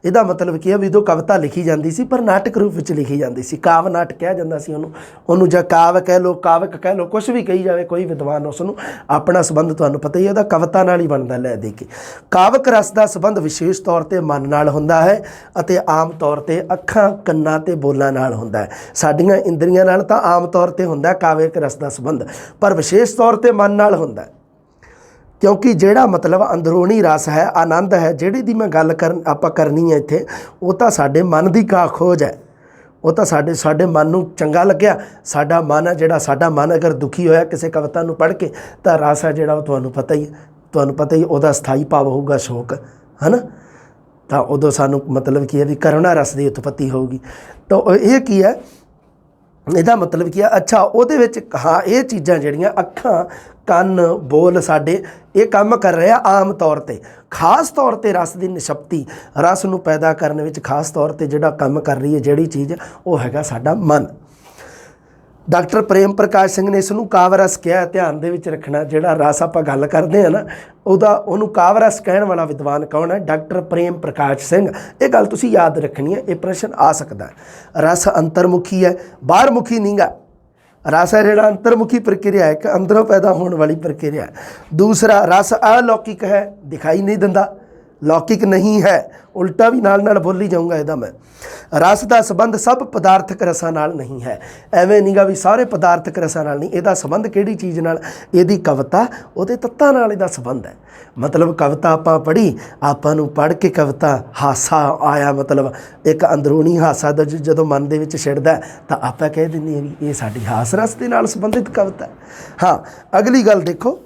ਇਹਦਾ ਮਤਲਬ ਕੀ ਹੈ ਵੀ ਉਦੋਂ ਕਵਿਤਾ ਲਿਖੀ ਜਾਂਦੀ ਸੀ ਪਰ ਨਾਟਕ ਰੂਪ ਵਿੱਚ ਲਿਖੀ ਜਾਂਦੀ ਸੀ। ਕਾਵ ਨਾਟ ਕਿਹਾ ਜਾਂਦਾ ਸੀ ਉਹਨੂੰ ਜਾਂ ਕਾਵ ਕਹਿ ਲਓ, ਕਾਵਕ ਕਹਿ ਲਓ, ਕੁਛ ਵੀ ਕਹੀ ਜਾਵੇ ਕੋਈ ਵਿਦਵਾਨ ਉਸ ਨੂੰ। ਆਪਣਾ ਸੰਬੰਧ ਤੁਹਾਨੂੰ ਪਤਾ ਹੀ ਉਹਦਾ ਕਵਿਤਾ ਨਾਲ ਹੀ ਬਣਦਾ। ਲੈ ਦੇ ਕੇ ਕਾਵਕ ਰਸ ਦਾ ਸੰਬੰਧ ਵਿਸ਼ੇਸ਼ ਤੌਰ 'ਤੇ ਮਨ ਨਾਲ ਹੁੰਦਾ ਹੈ ਅਤੇ ਆਮ ਤੌਰ 'ਤੇ ਅੱਖਾਂ, ਕੰਨਾਂ ਅਤੇ ਬੋਲਾਂ ਨਾਲ ਹੁੰਦਾ ਹੈ। ਸਾਡੀਆਂ ਇੰਦਰੀਆਂ ਨਾਲ ਤਾਂ ਆਮ ਤੌਰ 'ਤੇ ਹੁੰਦਾ ਕਾਵਕ ਰਸ ਦਾ ਸੰਬੰਧ, ਪਰ ਵਿਸ਼ੇਸ਼ ਤੌਰ 'ਤੇ ਮਨ ਨਾਲ ਹੁੰਦਾ, ਕਿਉਂਕਿ ਜਿਹੜਾ ਮਤਲਬ ਅੰਦਰੂਨੀ ਰਸ ਹੈ, ਆਨੰਦ ਹੈ, ਜਿਹੜੀ ਦੀ ਮੈਂ ਗੱਲ ਆਪਾਂ ਕਰਨੀ ਹੈ ਇੱਥੇ, ਉਹ ਤਾਂ ਸਾਡੇ ਮਨ ਦੀ ਖੋਜ ਹੈ। ਉਹ ਤਾਂ ਸਾਡੇ ਮਨ ਨੂੰ ਚੰਗਾ ਲੱਗਿਆ। ਸਾਡਾ ਮਨ ਹੈ ਜਿਹੜਾ, ਸਾਡਾ ਮਨ ਅਗਰ ਦੁਖੀ ਹੋਇਆ ਕਿਸੇ ਕਵਿਤਾ ਨੂੰ ਪੜ੍ਹ ਕੇ, ਤਾਂ ਰਸ ਹੈ ਜਿਹੜਾ ਉਹ ਤੁਹਾਨੂੰ ਪਤਾ ਹੀ ਉਹਦਾ ਸਥਾਈ ਭਾਵ ਹੋਊਗਾ ਸ਼ੋਕ, ਹੈ ਨਾ। ਤਾਂ ਉਦੋਂ ਸਾਨੂੰ ਮਤਲਬ ਕੀ ਹੈ ਵੀ ਕਰੁਣਾ ਰਸ ਦੀ ਉਤਪਤੀ ਹੋਊਗੀ। ਤਾਂ ਇਹ ਕੀ ਹੈ, ਇਹਦਾ ਮਤਲਬ ਕੀ ਹੈ, ਅੱਛਾ ਉਹਦੇ ਵਿੱਚ ਹਾਂ ਇਹ ਚੀਜ਼ਾਂ ਜਿਹੜੀਆਂ ਅੱਖਾਂ, ਕੰਨ, ਬੋਲ ਸਾਡੇ ਇਹ ਕੰਮ ਕਰ ਰਹੇ ਆ ਆਮ ਤੌਰ 'ਤੇ। ਖਾਸ ਤੌਰ 'ਤੇ ਰਸ ਦੀ ਨਿਸ਼ਪਤੀ, ਰਸ ਨੂੰ ਪੈਦਾ ਕਰਨ ਵਿੱਚ ਖਾਸ ਤੌਰ 'ਤੇ ਜਿਹੜਾ ਕੰਮ ਕਰ ਰਹੀ ਹੈ ਜਿਹੜੀ ਚੀਜ਼, ਉਹ ਹੈਗਾ ਸਾਡਾ ਮਨ। ਡਾਕਟਰ ਪ੍ਰੇਮ ਪ੍ਰਕਾਸ਼ ਸਿੰਘ ਨੇ ਇਸ ਨੂੰ ਕਾਵ ਰਸ ਕਿਹਾ। ਧਿਆਨ ਦੇ ਵਿੱਚ ਰੱਖਣਾ, ਜਿਹੜਾ ਰਸ ਆਪਾਂ ਗੱਲ ਕਰਦੇ ਹਾਂ ਨਾ, ਉਹਨੂੰ ਕਾਵ ਰਸ ਕਹਿਣ ਵਾਲਾ ਵਿਦਵਾਨ ਕੌਣ ਹੈ? ਡਾਕਟਰ ਪ੍ਰੇਮ ਪ੍ਰਕਾਸ਼ ਸਿੰਘ। ਇਹ ਗੱਲ ਤੁਸੀਂ ਯਾਦ ਰੱਖਣੀ ਹੈ, ਇਹ ਪ੍ਰਸ਼ਨ ਆ ਸਕਦਾ। ਰਸ ਅੰਤਰਮੁਖੀ ਹੈ, ਬਾਹਰਮੁਖੀ ਨਹੀਂ ਗਾ। ਰਸ ਹੈ ਜਿਹੜਾ ਅੰਤਰਮੁਖੀ ਪ੍ਰਕਿਰਿਆ ਹੈ, ਇੱਕ ਅੰਦਰੋਂ ਪੈਦਾ ਹੋਣ ਵਾਲੀ ਪ੍ਰਕਿਰਿਆ ਹੈ। ਦੂਸਰਾ ਰਸ ਅਲੌਕਿਕ ਹੈ, ਦਿਖਾਈ ਨਹੀਂ ਦਿੰਦਾ, ਲੌਕਿਕ ਨਹੀਂ ਹੈ। ਉਲਟਾ ਵੀ ਨਾਲ ਬੋਲੀ ਜਾਊਂਗਾ ਇਹਦਾ ਮੈਂ। ਰਸ ਦਾ ਸੰਬੰਧ ਸਭ ਪਦਾਰਥਕ ਰਸਾਂ ਨਾਲ ਨਹੀਂ ਹੈ। ਐਵੇਂ ਨਹੀਂਗਾ ਵੀ ਸਾਰੇ ਪਦਾਰਥਕ ਰਸਾਂ ਨਾਲ ਨਹੀਂ, ਇਹਦਾ ਸੰਬੰਧ ਕਿਹੜੀ ਚੀਜ਼ ਨਾਲ? ਇਹਦੀ ਕਵਿਤਾ ਉਹਦੇ ਤੱਤਾਂ ਨਾਲ ਇਹਦਾ ਸੰਬੰਧ ਹੈ। ਮਤਲਬ ਕਵਿਤਾ ਆਪਾਂ ਪੜ੍ਹੀ, ਆਪਾਂ ਨੂੰ ਪੜ੍ਹ ਕੇ ਕਵਿਤਾ ਹਾਸਾ ਆਇਆ, ਮਤਲਬ ਇੱਕ ਅੰਦਰੂਨੀ ਹਾਸਾ ਦਾ ਜਦੋਂ ਮਨ ਦੇ ਵਿੱਚ ਛਿੜਦਾ ਤਾਂ ਆਪਾਂ ਕਹਿ ਦਿੰਦੇ ਹਾਂ ਵੀ ਇਹ ਸਾਡੀ ਹਾਸ ਰਸ ਦੇ ਨਾਲ ਸੰਬੰਧਿਤ ਕਵਿਤਾ। ਹਾਂ, ਅਗਲੀ ਗੱਲ ਦੇਖੋ,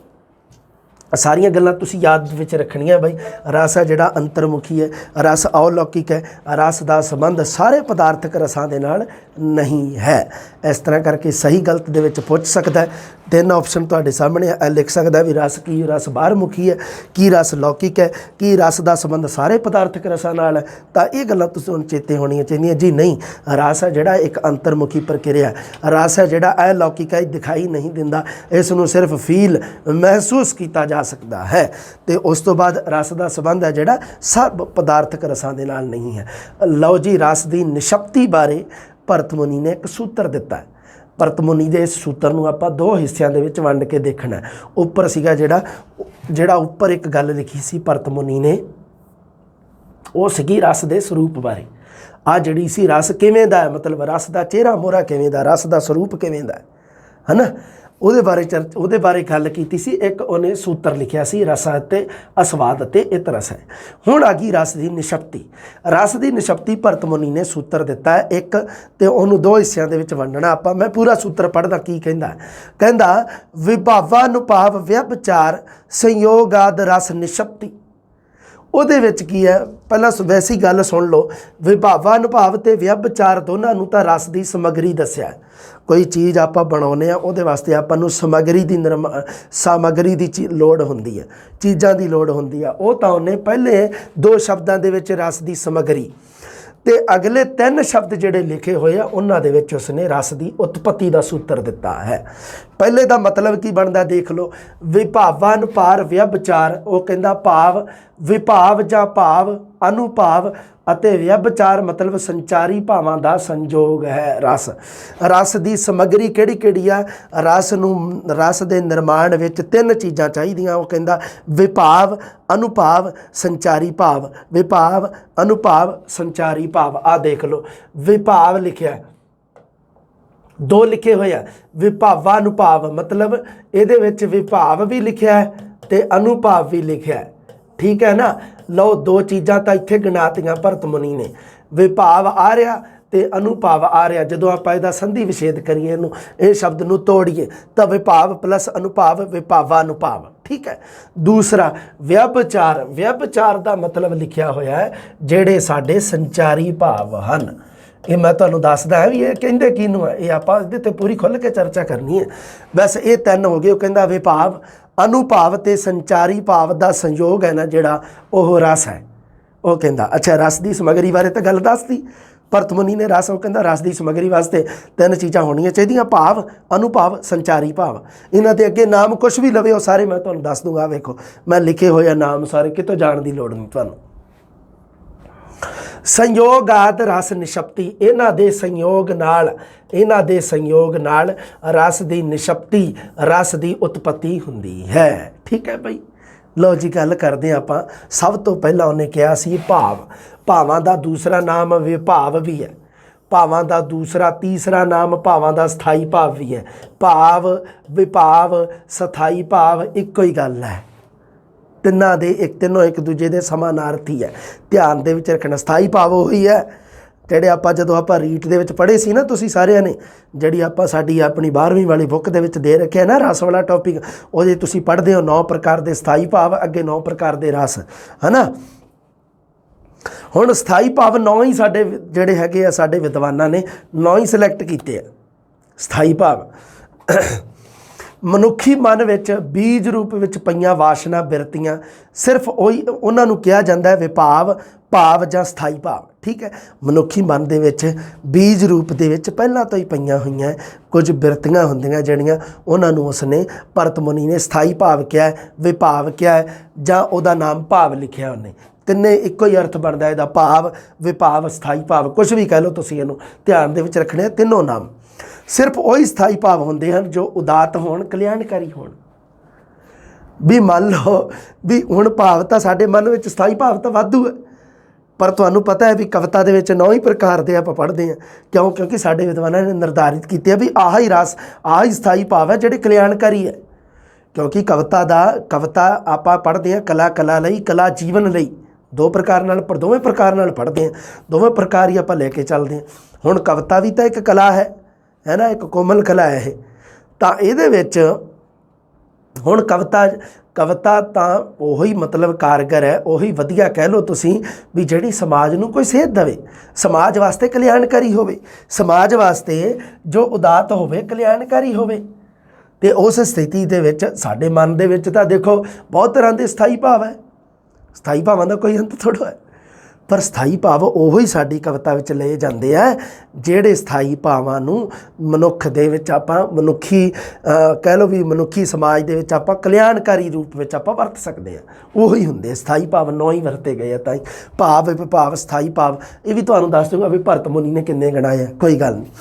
ਸਾਰੀਆਂ ਗੱਲਾਂ ਤੁਸੀਂ ਯਾਦ ਵਿੱਚ ਰੱਖਣੀਆਂ ਬਾਈ। ਰਸ ਹੈ ਜਿਹੜਾ ਅੰਤਰਮੁਖੀ ਹੈ, ਰਸ ਅਲੌਕਿਕ ਹੈ, ਰਸ ਦਾ ਸੰਬੰਧ ਸਾਰੇ ਪਦਾਰਥਕ ਰਸਾਂ ਦੇ ਨਾਲ ਨਹੀਂ ਹੈ। ਇਸ ਤਰ੍ਹਾਂ ਕਰਕੇ ਸਹੀ ਗਲਤ ਦੇ ਵਿੱਚ ਪੁੱਛ ਸਕਦਾ। 3 ਆਪਸ਼ਨ ਤੁਹਾਡੇ ਸਾਹਮਣੇ ਲਿਖ ਸਕਦਾ ਵੀ ਰਸ ਕੀ ਰਸ ਬਾਹਰਮੁਖੀ ਹੈ, ਕੀ ਰਸ ਲੌਕਿਕ ਹੈ, ਕੀ ਰਸ ਦਾ ਸੰਬੰਧ ਸਾਰੇ ਪਦਾਰਥਕ ਰਸਾਂ ਨਾਲ ਹੈ। ਤਾਂ ਇਹ ਗੱਲਾਂ ਤੁਸੀਂ ਹੁਣ ਚੇਤੇ ਹੋਣੀਆਂ ਚਾਹੀਦੀਆਂ। ਜੀ ਨਹੀਂ, ਰਸ ਹੈ ਜਿਹੜਾ ਇੱਕ ਅੰਤਰਮੁਖੀ ਪ੍ਰਕਿਰਿਆ, ਰਸ ਹੈ ਜਿਹੜਾ ਅਲੌਕਿਕ ਹੈ, ਦਿਖਾਈ ਨਹੀਂ ਦਿੰਦਾ, ਇਸ ਨੂੰ ਸਿਰਫ ਫੀਲ ਮਹਿਸੂਸ ਕੀਤਾ ਜਾ ਸਕਦਾ ਹੈ। ਤੇ ਉਸ ਤੋਂ ਬਾਅਦ ਰਸ ਦਾ ਸੰਬੰਧ ਹੈ ਜਿਹੜਾ ਸਭ ਪਦਾਰਥਕ ਰਸਾਂ ਦੇ ਨਾਲ ਨਹੀਂ ਹੈ। ਲਓ ਜੀ, ਰਸ ਦੀ ਨਿਸ਼ਪਤੀ ਬਾਰੇ ਭਰਤ ਮੁਨੀ ਨੇ ਇੱਕ ਸੂਤਰ ਦਿੱਤਾ ਹੈ। ਭਰਤ ਮੁਨੀ ਦੇ ਇਸ ਸੂਤਰ ਨੂੰ ਆਪਾਂ 2 ਹਿੱਸਿਆਂ ਦੇ ਵਿੱਚ ਵੰਡ ਕੇ ਦੇਖਣਾ। ਉੱਪਰ ਸੀਗਾ ਜਿਹੜਾ ਉੱਪਰ ਇੱਕ ਗੱਲ ਲਿਖੀ ਸੀ ਭਰਤ ਮੁਨੀ ਨੇ, ਉਹ ਸੀਗੀ ਰਸ ਦੇ ਸਰੂਪ ਬਾਰੇ। ਆ ਜਿਹੜੀ ਸੀ ਰਸ ਕਿਵੇਂ ਦਾ ਹੈ, ਮਤਲਬ ਰਸ ਦਾ ਚਿਹਰਾ ਮੋਹਰਾ ਕਿਵੇਂ ਦਾ, ਰਸ ਦਾ ਸਰੂਪ ਕਿਵੇਂ ਦਾ ਹੈ ਨਾ, ਉਹਦੇ ਬਾਰੇ ਗੱਲ ਕੀਤੀ ਸੀ। ਇੱਕ ਉਹਨੇ ਸੂਤਰ ਲਿਖਿਆ ਸੀ ਰਸ ਅਤੇ ਅਸਵਾਦ ਅਤੇ ਇਤ ਰਸ ਹੈ। ਹੁਣ ਆ ਗਈ ਰਸ ਦੀ ਨਿਸ਼ਪਤੀ। ਰਸ ਦੀ ਨਿਸ਼ਪਤੀ ਭਰਤ ਮੁਨੀ ਨੇ ਸੂਤਰ ਦਿੱਤਾ ਹੈ ਇੱਕ, ਤੇ ਉਹਨੂੰ 2 ਹਿੱਸਿਆਂ ਦੇ ਵਿੱਚ ਵੰਡਣਾ ਆਪਾਂ। ਮੈਂ ਪੂਰਾ ਸੂਤਰ ਪੜ੍ਹਦਾ ਕੀ ਕਹਿੰਦਾ ਵਿਭਾਵਾਨੁਭਾਵ ਵਿਅਭਚਾਰ ਸੰਯੋਗ ਆਦਿ ਰਸ ਨਿਸ਼ਪਤੀ। ਉਹਦੇ ਵਿੱਚ ਕੀ ਹੈ, ਪਹਿਲਾਂ ਵੈਸੀ ਗੱਲ ਸੁਣ ਲਓ। ਵਿਭਾਵਾਨੁਭਾਵ ਅਤੇ ਵਿਅਭਚਾਰ ਦੋਨਾਂ ਨੂੰ ਤਾਂ ਰਸ ਦੀ ਸਮੱਗਰੀ ਦੱਸਿਆ। ਕੋਈ ਚੀਜ਼ ਆਪਾਂ ਬਣਾਉਂਦੇ ਹਾਂ ਉਹਦੇ ਵਾਸਤੇ ਆਪਾਂ ਨੂੰ ਸਮੱਗਰੀ ਦੀ ਲੋੜ ਹੁੰਦੀ ਹੈ, ਚੀਜ਼ਾਂ ਦੀ ਲੋੜ ਹੁੰਦੀ ਆ। ਉਹ ਤਾਂ ਉਹਨੇ ਪਹਿਲੇ 2 ਸ਼ਬਦਾਂ ਦੇ ਵਿੱਚ ਰਸ ਦੀ ਸਮੱਗਰੀ, ਤੇ ਅਗਲੇ 3 ਸ਼ਬਦ ਜਿਹੜੇ ਲਿਖੇ ਹੋਏ ਆ ਉਹਨਾਂ ਦੇ ਵਿੱਚ ਉਸਨੇ ਰਸ ਦੀ ਉਤਪਤੀ ਦਾ ਸੂਤਰ ਦਿੱਤਾ ਹੈ। ਪਹਿਲੇ ਦਾ ਮਤਲਬ ਕੀ ਬਣਦਾ ਦੇਖ ਲਓ। ਵਿਭਾਵਾਨੁਭਾਵ ਵਿਅਭਚਾਰ, ਉਹ ਕਹਿੰਦਾ ਭਾਵ, ਵਿਭਾਵ ਜਾਂ ਭਾਵ, ਅਨੁਭਾਵ ਅਤੇ ਵਿਅਭਚਾਰ ਮਤਲਬ ਸੰਚਾਰੀ ਭਾਵਾਂ ਦਾ ਸੰਯੋਗ ਹੈ ਰਸ ਦੀ ਸਮੱਗਰੀ ਕਿਹੜੀ ਆ? ਰਸ ਦੇ ਨਿਰਮਾਣ ਵਿੱਚ 3 ਚੀਜ਼ਾਂ ਚਾਹੀਦੀਆਂ। ਉਹ ਕਹਿੰਦਾ ਵਿਭਾਵ, ਅਨੁਭਾਵ, ਸੰਚਾਰੀ ਭਾਵ। ਵਿਭਾਵ, ਅਨੁਭਾਵ, ਸੰਚਾਰੀ ਭਾਵ। ਆ ਦੇਖ ਲਓ, ਵਿਭਾਵ ਲਿਖਿਆ 2 ਲਿਖੇ ਹੋਏ ਆ। ਵਿਭਾਵਾਨੁਭਾਵ ਮਤਲਬ ਇਹਦੇ ਵਿੱਚ ਵਿਭਾਵ ਵੀ ਲਿਖਿਆ ਹੈ ਤੇ ਅਨੁਭਾਵ ਵੀ ਲਿਖਿਆ ਹੈ, ਠੀਕ ਹੈ ਨਾ। ਲਓ 2 ਚੀਜ਼ਾਂ ਤਾਂ ਇੱਥੇ ਗਿਣਾਤੀਆਂ ਭਰਤ ਮੁਨੀ ਨੇ, ਵਿਭਾਵ ਆ ਰਿਹਾ ਤੇ ਅਨੁਭਾਵ ਆ ਰਿਹਾ। ਜਦੋਂ ਆਪਾਂ ਇਹਦਾ ਸੰਧੀ ਵਿਛੇਦ ਕਰੀਏ, ਇਹਨੂੰ ਇਹ ਸ਼ਬਦ ਨੂੰ ਤੋੜੀਏ ਤਾਂ ਵਿਭਾਵ ਪਲੱਸ ਅਨੁਭਾਵ ਵਿਭਾਵਾਨੁਭਾਵ, ਠੀਕ ਹੈ। ਦੂਸਰਾ ਵਿਅਭਚਾਰ, ਵਿਅਭਚਾਰ ਦਾ ਮਤਲਬ ਲਿਖਿਆ ਹੋਇਆ ਹੈ ਜਿਹੜੇ ਸਾਡੇ ਸੰਚਾਰੀ ਭਾਵ ਹਨ। ਇਹ ਮੈਂ ਤੁਹਾਨੂੰ ਦੱਸਦਾ ਵੀ ਇਹ ਕਹਿੰਦੇ ਕਿਹਨੂੰ ਹੈ, ਇਹ ਆਪਾਂ ਇਹਦੇ 'ਤੇ ਪੂਰੀ ਖੁੱਲ੍ਹ ਕੇ ਚਰਚਾ ਕਰਨੀ ਹੈ। ਬਸ ਇਹ 3 ਹੋ ਗਏ। ਉਹ ਕਹਿੰਦਾ ਵਿਭਾਵ, ਅਨੁਭਾਵ ਤੇ ਸੰਚਾਰੀ ਭਾਵ ਦਾ ਸੰਯੋਗ ਹੈ ਨਾ ਜਿਹੜਾ, ਉਹ ਰਸ ਹੈ। ਉਹ ਕਹਿੰਦਾ ਅੱਛਾ, ਰਸ ਦੀ ਸਮੱਗਰੀ ਬਾਰੇ ਤਾਂ ਗੱਲ ਦੱਸਦੀ। ਭਰਤ ਮੁਨੀ ਨੇ ਰਸ, ਉਹ ਕਹਿੰਦਾ ਰਸ ਦੀ ਸਮੱਗਰੀ ਵਾਸਤੇ 3 ਚੀਜ਼ਾਂ ਹੋਣੀਆਂ ਚਾਹੀਦੀਆਂ, ਭਾਵ, ਅਨੁਭਵ, ਸੰਚਾਰੀ ਭਾਵ। ਇਹਨਾਂ ਦੇ ਅੱਗੇ ਨਾਮ ਕੁਛ ਵੀ ਲਵੇ ਉਹ ਸਾਰੇ ਮੈਂ ਤੁਹਾਨੂੰ ਦੱਸ ਦੂੰਗਾ। ਵੇਖੋ ਮੈਂ ਲਿਖੇ ਹੋਏ ਆ ਨਾਮ ਸਾਰੇ, ਕਿਤੋਂ ਜਾਣ ਦੀ ਲੋੜ ਨਹੀਂ ਤੁਹਾਨੂੰ। ਸੰਯੋਗਾਦ ਰਸ ਨਿਸ਼ਪਤੀ, ਇਹਨਾਂ ਦੇ ਸੰਯੋਗ ਨਾਲ ਰਸ ਦੀ ਨਿਸ਼ਪਤੀ, ਰਸ ਦੀ ਉਤਪਤੀ ਹੁੰਦੀ ਹੈ। ਠੀਕ ਹੈ ਭਾਈ। ਲਓ ਜੀ ਗੱਲ ਕਰਦੇ ਆਪਾਂ। ਸਭ ਤੋਂ ਪਹਿਲਾਂ ਉਹਨੇ ਕਿਹਾ ਸੀ ਭਾਵ। ਭਾਵਾਂ ਦਾ ਦੂਸਰਾ ਨਾਮ ਵਿਭਾਵ ਵੀ ਹੈ। ਭਾਵਾਂ ਦਾ ਤੀਸਰਾ ਨਾਮ ਭਾਵਾਂ ਦਾ ਸਥਾਈ ਭਾਵ ਵੀ ਹੈ। ਭਾਵ, ਵਿਭਾਵ, ਸਥਾਈ ਭਾਵ ਇੱਕੋ ਹੀ ਗੱਲ ਹੈ। ਤਿੰਨੋਂ ਇੱਕ ਦੂਜੇ ਦੇ ਸਮਾਨਾਰਥੀ ਹੈ। ਧਿਆਨ ਦੇ ਵਿੱਚ ਰੱਖਣਾ। ਸਥਾਈ ਭਾਵ ਉਹੀ ਹੈ ਜਿਹੜੇ ਜਦੋਂ ਆਪਾਂ ਰੀਟ ਦੇ ਵਿੱਚ ਪੜ੍ਹੇ ਸੀ ਨਾ, ਤੁਸੀਂ ਸਾਰਿਆਂ ਨੇ, ਜਿਹੜੀ ਆਪਣੀ 12ਵੀਂ ਵਾਲੀ ਬੁੱਕ ਦੇ ਵਿੱਚ ਦੇ ਰੱਖਿਆ ਨਾ ਰਸ ਵਾਲਾ ਟੌਪਿਕ, ਉਹਦੇ ਤੁਸੀਂ ਪੜ੍ਹਦੇ ਹੋ 9 ਪ੍ਰਕਾਰ ਦੇ ਸਥਾਈ ਭਾਵ, ਅੱਗੇ 9 ਪ੍ਰਕਾਰ ਦੇ ਰਸ, ਹੈ ਨਾ। ਹੁਣ ਸਥਾਈ ਭਾਵ 9 ਹੀ ਸਾਡੇ ਜਿਹੜੇ ਹੈਗੇ ਆ, ਸਾਡੇ ਵਿਦਵਾਨਾਂ ਨੇ 9 ਹੀ ਸਿਲੈਕਟ ਕੀਤੇ ਆ ਸਥਾਈ ਭਾਵ। ਮਨੁੱਖੀ ਮਨ ਵਿੱਚ ਬੀਜ ਰੂਪ ਵਿੱਚ ਪਈਆਂ ਵਾਸ਼ਨਾ ਬਿਰਤੀਆਂ, ਸਿਰਫ ਉਹੀ ਉਹਨਾਂ ਨੂੰ ਕਿਹਾ ਜਾਂਦਾ ਹੈ ਵਿਭਾਵ, ਭਾਵ ਜਾਂ ਸਥਾਈ ਭਾਵ। ਠੀਕ ਹੈ। ਮਨੁੱਖੀ ਮਨ ਦੇ ਵਿੱਚ ਬੀਜ ਰੂਪ ਦੇ ਵਿੱਚ ਪਹਿਲਾਂ ਤੋਂ ਹੀ ਪਈਆਂ ਹੋਈਆਂ ਕੁਝ ਬਿਰਤੀਆਂ ਹੁੰਦੀਆਂ ਜਿਹੜੀਆਂ, ਉਹਨਾਂ ਨੂੰ ਉਸਨੇ ਭਰਤ ਮੁਨੀ ਨੇ ਸਥਾਈ ਭਾਵ ਕਿਹਾ, ਵਿਭਾਵ ਕਿਹਾ, ਜਾਂ ਉਹਦਾ ਨਾਮ ਭਾਵ ਲਿਖਿਆ ਉਹਨੇ। ਤਿੰਨੇ ਇੱਕੋ ਹੀ ਅਰਥ ਬਣਦਾ ਇਹਦਾ, ਭਾਵ, ਵਿਭਾਵ, ਸਥਾਈ ਭਾਵ, ਕੁਛ ਵੀ ਕਹਿ ਲਓ ਤੁਸੀਂ, ਇਹਨੂੰ ਧਿਆਨ ਦੇ ਵਿੱਚ ਰੱਖਣੇ ਆ ਤਿੰਨੋਂ ਨਾਮ। ਸਿਰਫ ਉਹੀ ਸਥਾਈ ਭਾਵ ਹੁੰਦੇ ਹਨ ਜੋ ਉਦਾਤ ਹੋਣ, ਕਲਿਆਣਕਾਰੀ ਹੋਣ। ਵੀ ਮੰਨ ਲਓ ਵੀ ਹੁਣ ਭਾਵ ਤਾਂ ਸਾਡੇ ਮਨ ਵਿੱਚ ਸਥਾਈ ਭਾਵ ਤਾਂ ਵਾਧੂ ਹੈ, ਪਰ ਤੁਹਾਨੂੰ ਪਤਾ ਹੈ ਵੀ ਕਵਿਤਾ ਦੇ ਵਿੱਚ 9 ਹੀ ਪ੍ਰਕਾਰ ਦੇ ਆਪਾਂ ਪੜ੍ਹਦੇ ਹਾਂ। ਕਿਉਂਕਿ ਸਾਡੇ ਵਿਦਵਾਨਾਂ ਨੇ ਨਿਰਧਾਰਿਤ ਕੀਤੇ ਆ ਵੀ ਆਹ ਹੀ ਰਸ, ਆਹ ਹੀ ਸਥਾਈ ਭਾਵ ਹੈ ਜਿਹੜੇ ਕਲਿਆਣਕਾਰੀ ਹੈ। ਕਿਉਂਕਿ ਕਵਿਤਾ ਆਪਾਂ ਪੜ੍ਹਦੇ ਹਾਂ ਕਲਾ ਲਈ, ਕਲਾ ਜੀਵਨ ਲਈ, ਦੋਵੇਂ ਪ੍ਰਕਾਰ ਨਾਲ ਪੜ੍ਹਦੇ ਹਾਂ, ਦੋਵੇਂ ਪ੍ਰਕਾਰ ਹੀ ਆਪਾਂ ਲੈ ਕੇ ਚੱਲਦੇ ਹਾਂ। ਹੁਣ ਕਵਿਤਾ ਵੀ ਤਾਂ ਇੱਕ ਕਲਾ ਹੈ ਨਾ, ਇੱਕ ਕੋਮਲ ਕਲਾ ਹੈ ਇਹ। ਤਾਂ ਇਹਦੇ ਵਿੱਚ ਹੁਣ ਕਵਿਤਾ ਤਾਂ ਉਹੀ ਮਤਲਬ ਕਾਰਗਰ ਹੈ, ਉਹੀ ਵਧੀਆ ਕਹਿ ਲਓ ਤੁਸੀਂ ਵੀ ਜਿਹੜੀ ਸਮਾਜ ਨੂੰ ਕੋਈ ਸੇਧ ਦੇਵੇ, ਸਮਾਜ ਵਾਸਤੇ ਕਲਿਆਣਕਾਰੀ ਹੋਵੇ, ਸਮਾਜ ਵਾਸਤੇ ਜੋ ਉਦਾਤ ਹੋਵੇ, ਕਲਿਆਣਕਾਰੀ ਹੋਵੇ। ਅਤੇ ਉਸ ਸਥਿਤੀ ਦੇ ਵਿੱਚ ਸਾਡੇ ਮਨ ਦੇ ਵਿੱਚ ਤਾਂ ਦੇਖੋ ਬਹੁਤ ਤਰ੍ਹਾਂ ਦੇ ਸਥਾਈ ਭਾਵ ਹੈ। ਸਥਾਈ ਭਾਵਾਂ ਦਾ ਕੋਈ ਅੰਤ ਥੋੜ੍ਹਾ ਹੈ, ਪਰ ਸਥਾਈ ਭਾਵ ਉਹੋ ਹੀ ਸਾਡੀ ਕਵਿਤਾ ਵਿੱਚ ਲਏ ਜਾਂਦੇ ਆ ਜਿਹੜੇ ਸਥਾਈ ਭਾਵਾਂ ਨੂੰ ਮਨੁੱਖ ਦੇ ਵਿੱਚ ਆਪਾਂ ਕਹਿ ਲਓ ਵੀ ਮਨੁੱਖੀ ਸਮਾਜ ਦੇ ਵਿੱਚ ਆਪਾਂ ਕਲਿਆਣਕਾਰੀ ਰੂਪ ਵਿੱਚ ਆਪਾਂ ਵਰਤ ਸਕਦੇ ਹਾਂ। ਉਹੀ ਹੁੰਦੇ ਸਥਾਈ ਭਾਵ, 9 ਹੀ ਵਰਤੇ ਗਏ ਆ। ਤਾਂ ਹੀ ਭਾਵ, ਵਿਭਾਵ, ਸਥਾਈ ਭਾਵ ਇਹ ਵੀ ਤੁਹਾਨੂੰ ਦੱਸ ਦੂੰਗਾ ਵੀ ਭਰਤ ਮੁਨੀ ਨੇ ਕਿੰਨੇ ਗਿਣਾਏ ਆ, ਕੋਈ ਗੱਲ ਨਹੀਂ।